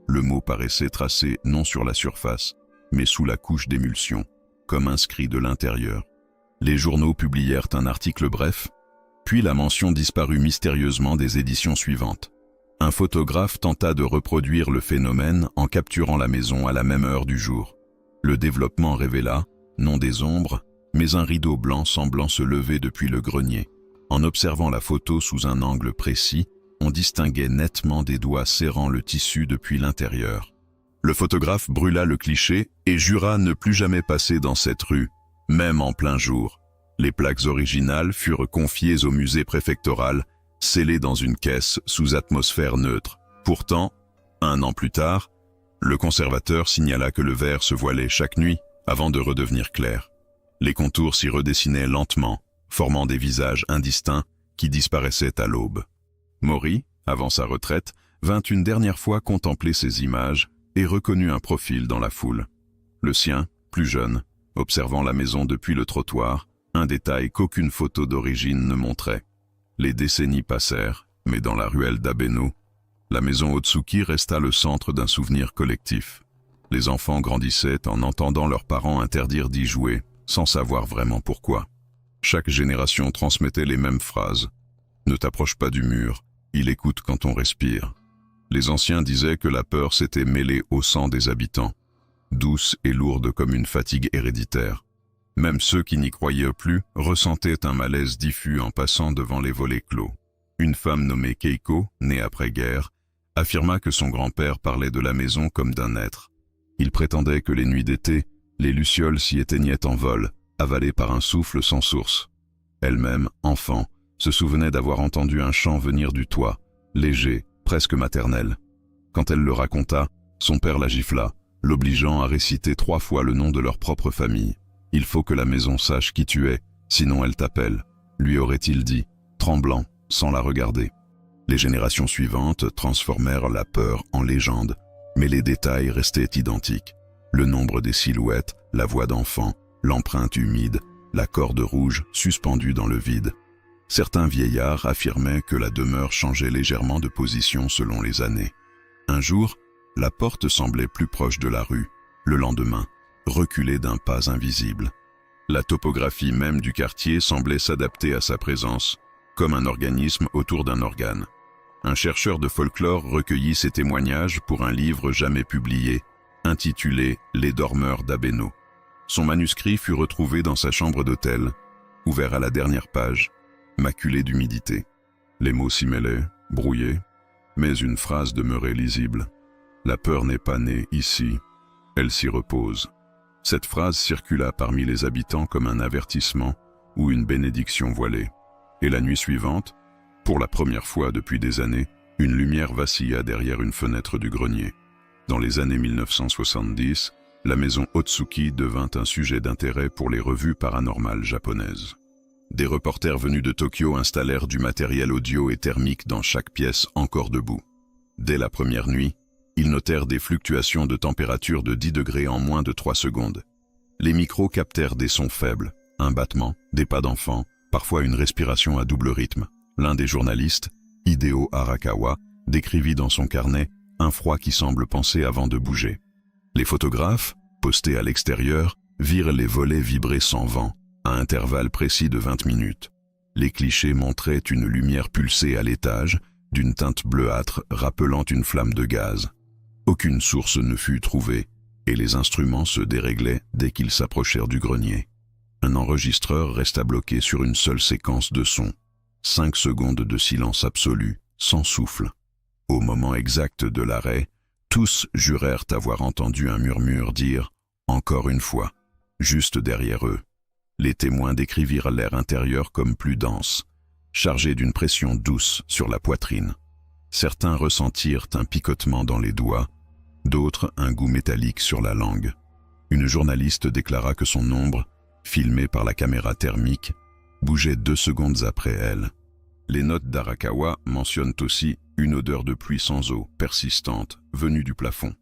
Le mot paraissait tracé non sur la surface, mais sous la couche d'émulsion, comme inscrit de l'intérieur. Les journaux publièrent un article bref, puis la mention disparut mystérieusement des éditions suivantes. Un photographe tenta de reproduire le phénomène en capturant la maison à la même heure du jour. Le développement révéla, non des ombres, mais un rideau blanc semblant se lever depuis le grenier. En observant la photo sous un angle précis, on distinguait nettement des doigts serrant le tissu depuis l'intérieur. Le photographe brûla le cliché et jura ne plus jamais passer dans cette rue, même en plein jour. Les plaques originales furent confiées au musée préfectoral, scellées dans une caisse sous atmosphère neutre. Pourtant, 1 an plus tard, le conservateur signala que le verre se voilait chaque nuit avant de redevenir clair. Les contours s'y redessinaient lentement, formant des visages indistincts qui disparaissaient à l'aube. Maury, avant sa retraite, vint une dernière fois contempler ces images et reconnut un profil dans la foule. Le sien, plus jeune, observant la maison depuis le trottoir, un détail qu'aucune photo d'origine ne montrait. Les décennies passèrent, mais dans la ruelle d'Abeno, la maison Otsuki resta le centre d'un souvenir collectif. Les enfants grandissaient en entendant leurs parents interdire d'y jouer, sans savoir vraiment pourquoi. Chaque génération transmettait les mêmes phrases. « Ne t'approche pas du mur, il écoute quand on respire ». Les anciens disaient que la peur s'était mêlée au sang des habitants, douce et lourde comme une fatigue héréditaire. Même ceux qui n'y croyaient plus ressentaient un malaise diffus en passant devant les volets clos. Une femme nommée Keiko, née après-guerre, affirma que son grand-père parlait de la maison comme d'un être. Il prétendait que les nuits d'été, les lucioles s'y éteignaient en vol, avalée par un souffle sans source. Elle-même, enfant, se souvenait d'avoir entendu un chant venir du toit, léger, presque maternel. Quand elle le raconta, son père la gifla, l'obligeant à réciter 3 fois le nom de leur propre famille. « Il faut que la maison sache qui tu es, sinon elle t'appelle », lui aurait-il dit, tremblant, sans la regarder. Les générations suivantes transformèrent la peur en légende, mais les détails restaient identiques. Le nombre des silhouettes, la voix d'enfant, l'empreinte humide, la corde rouge suspendue dans le vide. Certains vieillards affirmaient que la demeure changeait légèrement de position selon les années. Un jour, la porte semblait plus proche de la rue. Le lendemain, reculée d'un pas invisible. La topographie même du quartier semblait s'adapter à sa présence, comme un organisme autour d'un organe. Un chercheur de folklore recueillit ces témoignages pour un livre jamais publié, intitulé « Les dormeurs d'Abeno ». Son manuscrit fut retrouvé dans sa chambre d'hôtel, ouvert à la dernière page, maculé d'humidité. Les mots s'y mêlaient, brouillés, mais une phrase demeurait lisible. « La peur n'est pas née ici, elle s'y repose ». Cette phrase circula parmi les habitants comme un avertissement ou une bénédiction voilée. Et la nuit suivante, pour la première fois depuis des années, une lumière vacilla derrière une fenêtre du grenier. Dans les années 1970, la maison Otsuki devint un sujet d'intérêt pour les revues paranormales japonaises. Des reporters venus de Tokyo installèrent du matériel audio et thermique dans chaque pièce encore debout. Dès la première nuit, ils notèrent des fluctuations de température de 10 degrés en moins de 3 secondes. Les micros captèrent des sons faibles, un battement, des pas d'enfant, parfois une respiration à double rythme. L'un des journalistes, Hideo Arakawa, décrivit dans son carnet un froid qui semble penser avant de bouger. Les photographes, postés à l'extérieur, virent les volets vibrer sans vent, à intervalles précis de 20 minutes. Les clichés montraient une lumière pulsée à l'étage, d'une teinte bleuâtre rappelant une flamme de gaz. Aucune source ne fut trouvée, et les instruments se déréglaient dès qu'ils s'approchèrent du grenier. Un enregistreur resta bloqué sur une seule séquence de sons. 5 secondes de silence absolu, sans souffle. Au moment exact de l'arrêt, tous jurèrent avoir entendu un murmure dire « encore une fois », juste derrière eux. Les témoins décrivirent l'air intérieur comme plus dense, chargé d'une pression douce sur la poitrine. Certains ressentirent un picotement dans les doigts, d'autres un goût métallique sur la langue. Une journaliste déclara que son ombre, filmée par la caméra thermique, bougeait 2 secondes après elle. Les notes d'Arakawa mentionnent aussi une odeur de pluie sans eau, persistante, venue du plafond.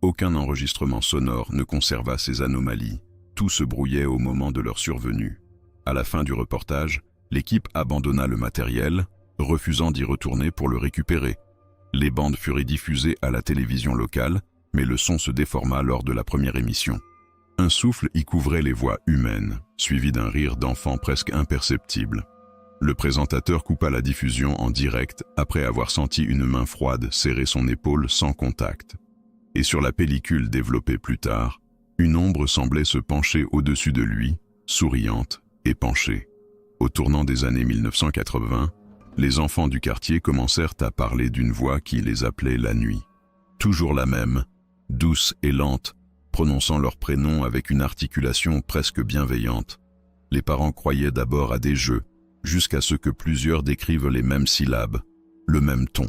Aucun enregistrement sonore ne conserva ces anomalies. Tout se brouillait au moment de leur survenue. À la fin du reportage, l'équipe abandonna le matériel, refusant d'y retourner pour le récupérer. Les bandes furent diffusées à la télévision locale, mais le son se déforma lors de la première émission. Un souffle y couvrait les voix humaines, suivi d'un rire d'enfant presque imperceptible. Le présentateur coupa la diffusion en direct après avoir senti une main froide serrer son épaule sans contact. Et sur la pellicule développée plus tard, une ombre semblait se pencher au-dessus de lui, souriante et penchée. Au tournant des années 1980, les enfants du quartier commencèrent à parler d'une voix qui les appelait la nuit. Toujours la même, douce et lente, prononçant leur prénom avec une articulation presque bienveillante. Les parents croyaient d'abord à des jeux, jusqu'à ce que plusieurs décrivent les mêmes syllabes, le même ton.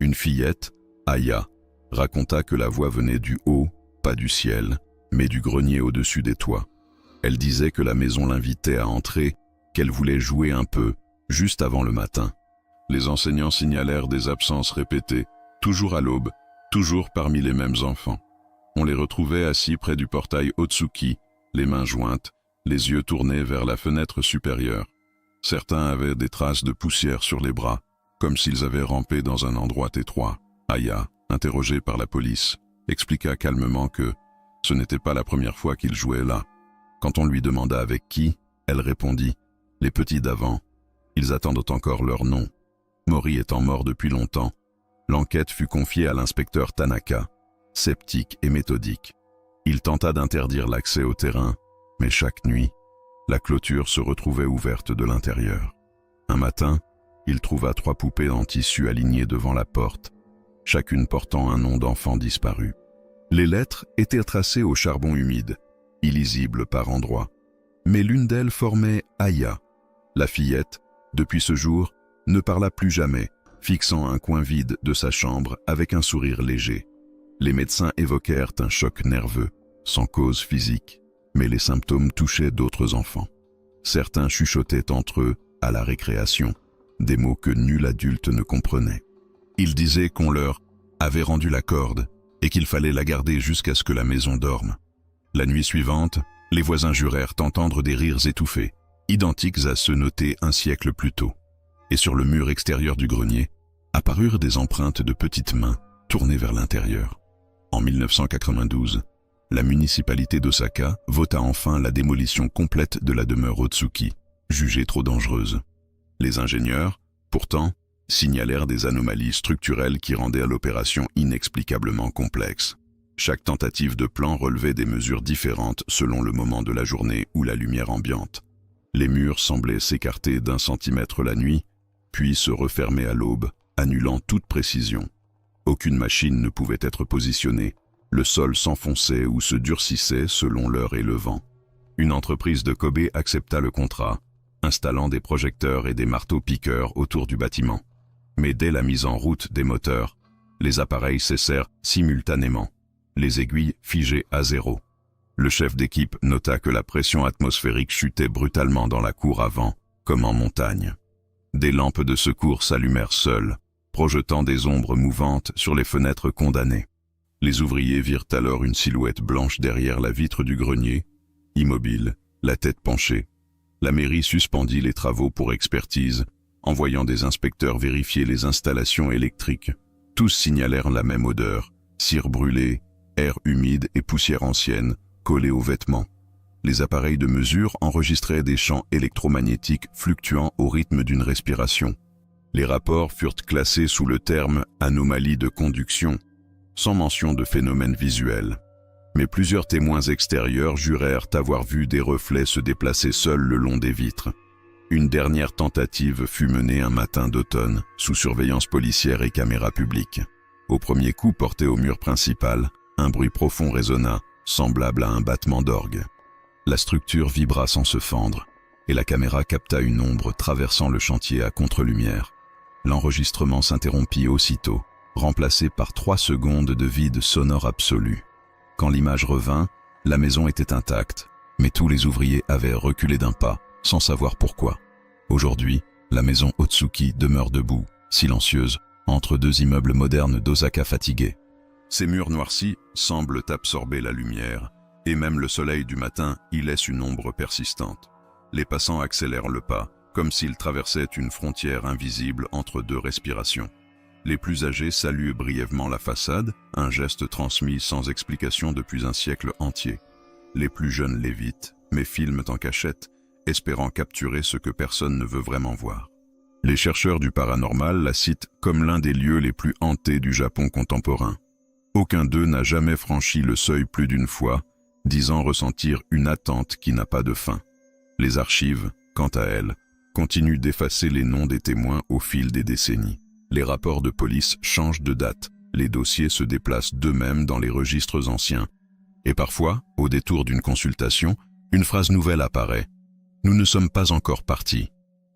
Une fillette, Aya, raconta que la voix venait du haut, pas du ciel, mais du grenier au-dessus des toits. Elle disait que la maison l'invitait à entrer, qu'elle voulait jouer un peu, juste avant le matin. Les enseignants signalèrent des absences répétées, toujours à l'aube, toujours parmi les mêmes enfants. On les retrouvait assis près du portail Otsuki, les mains jointes, les yeux tournés vers la fenêtre supérieure. Certains avaient des traces de poussière sur les bras, comme s'ils avaient rampé dans un endroit étroit. Aya, interrogée par la police, expliqua calmement que ce n'était pas la première fois qu'ils jouaient là. Quand on lui demanda avec qui, elle répondit « Les petits d'avant, ils attendent encore leur nom. » Mori étant mort depuis longtemps, l'enquête fut confiée à l'inspecteur Tanaka, sceptique et méthodique. Il tenta d'interdire l'accès au terrain, mais chaque nuit, la clôture se retrouvait ouverte de l'intérieur. Un matin, il trouva 3 poupées en tissu alignées devant la porte, chacune portant un nom d'enfant disparu. Les lettres étaient tracées au charbon humide, illisibles par endroits. Mais l'une d'elles formait Aya. La fillette, depuis ce jour, ne parla plus jamais, fixant un coin vide de sa chambre avec un sourire léger. Les médecins évoquèrent un choc nerveux, sans cause physique, mais les symptômes touchaient d'autres enfants. Certains chuchotaient entre eux, à la récréation, des mots que nul adulte ne comprenait. Ils disaient qu'on leur avait rendu la corde et qu'il fallait la garder jusqu'à ce que la maison dorme. La nuit suivante, les voisins jurèrent entendre des rires étouffés, identiques à ceux notés un siècle plus tôt. Et sur le mur extérieur du grenier, apparurent des empreintes de petites mains tournées vers l'intérieur. En 1992, la municipalité d'Osaka vota enfin la démolition complète de la demeure Otsuki, jugée trop dangereuse. Les ingénieurs, pourtant, signalèrent des anomalies structurelles qui rendaient l'opération inexplicablement complexe. Chaque tentative de plan relevait des mesures différentes selon le moment de la journée ou la lumière ambiante. Les murs semblaient s'écarter d'1 centimètre la nuit, puis se refermer à l'aube, annulant toute précision. Aucune machine ne pouvait être positionnée, le sol s'enfonçait ou se durcissait selon l'heure et le vent. Une entreprise de Kobe accepta le contrat, installant des projecteurs et des marteaux-piqueurs autour du bâtiment. Mais dès la mise en route des moteurs, les appareils cessèrent simultanément, les aiguilles figées à zéro. Le chef d'équipe nota que la pression atmosphérique chutait brutalement dans la cour avant, comme en montagne. Des lampes de secours s'allumèrent seules, projetant des ombres mouvantes sur les fenêtres condamnées. Les ouvriers virent alors une silhouette blanche derrière la vitre du grenier, immobile, la tête penchée. La mairie suspendit les travaux pour expertise, envoyant des inspecteurs vérifier les installations électriques. Tous signalèrent la même odeur, cire brûlée, air humide et poussière ancienne, collée aux vêtements. Les appareils de mesure enregistraient des champs électromagnétiques fluctuant au rythme d'une respiration. Les rapports furent classés sous le terme « anomalie de conduction », sans mention de phénomène visuel. Mais plusieurs témoins extérieurs jurèrent avoir vu des reflets se déplacer seuls le long des vitres. Une dernière tentative fut menée un matin d'automne, sous surveillance policière et caméra publique. Au premier coup porté au mur principal, un bruit profond résonna, semblable à un battement d'orgue. La structure vibra sans se fendre, et la caméra capta une ombre traversant le chantier à contre-lumière. L'enregistrement s'interrompit aussitôt, remplacé par 3 secondes de vide sonore absolu. Quand l'image revint, la maison était intacte, mais tous les ouvriers avaient reculé d'un pas, sans savoir pourquoi. Aujourd'hui, la maison Otsuki demeure debout, silencieuse, entre 2 immeubles modernes d'Osaka fatigués. Ses murs noircis semblent absorber la lumière, et même le soleil du matin y laisse une ombre persistante. Les passants accélèrent le pas, comme s'ils traversaient une frontière invisible entre 2 respirations. Les plus âgés saluent brièvement la façade, un geste transmis sans explication depuis un siècle entier. Les plus jeunes l'évitent, mais filment en cachette, espérant capturer ce que personne ne veut vraiment voir. Les chercheurs du paranormal la citent comme l'un des lieux les plus hantés du Japon contemporain. Aucun d'eux n'a jamais franchi le seuil plus d'une fois, disant ressentir une attente qui n'a pas de fin. Les archives, quant à elles, continuent d'effacer les noms des témoins au fil des décennies. Les rapports de police changent de date, les dossiers se déplacent d'eux-mêmes dans les registres anciens. Et parfois, au détour d'une consultation, une phrase nouvelle apparaît. « Nous ne sommes pas encore partis ».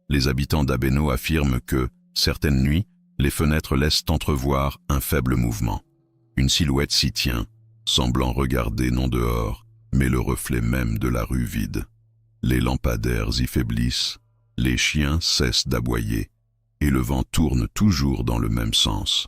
Les habitants d'Abeno affirment que, certaines nuits, les fenêtres laissent entrevoir un faible mouvement. Une silhouette s'y tient, semblant regarder non dehors, mais le reflet même de la rue vide. Les lampadaires y faiblissent, les chiens cessent d'aboyer, et le vent tourne toujours dans le même sens.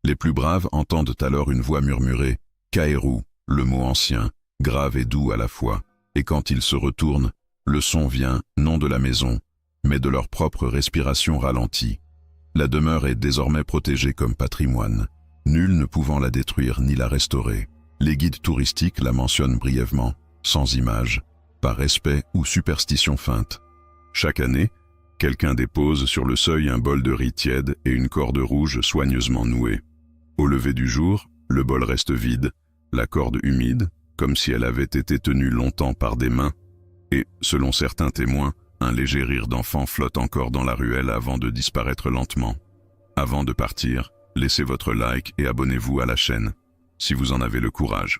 Les plus braves entendent alors une voix murmurer « Kaeru », le mot ancien, grave et doux à la fois, et quand ils se retournent, le son vient non de la maison, mais de leur propre respiration ralentie. La demeure est désormais protégée comme patrimoine, nul ne pouvant la détruire ni la restaurer. Les guides touristiques la mentionnent brièvement, sans image, par respect ou superstition feinte. Chaque année, quelqu'un dépose sur le seuil un bol de riz tiède et une corde rouge soigneusement nouée. Au lever du jour, le bol reste vide, la corde humide, comme si elle avait été tenue longtemps par des mains, et, selon certains témoins, un léger rire d'enfant flotte encore dans la ruelle avant de disparaître lentement. Avant de partir, laissez votre like et abonnez-vous à la chaîne, si vous en avez le courage.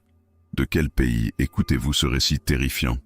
De quel pays écoutez-vous ce récit terrifiant ?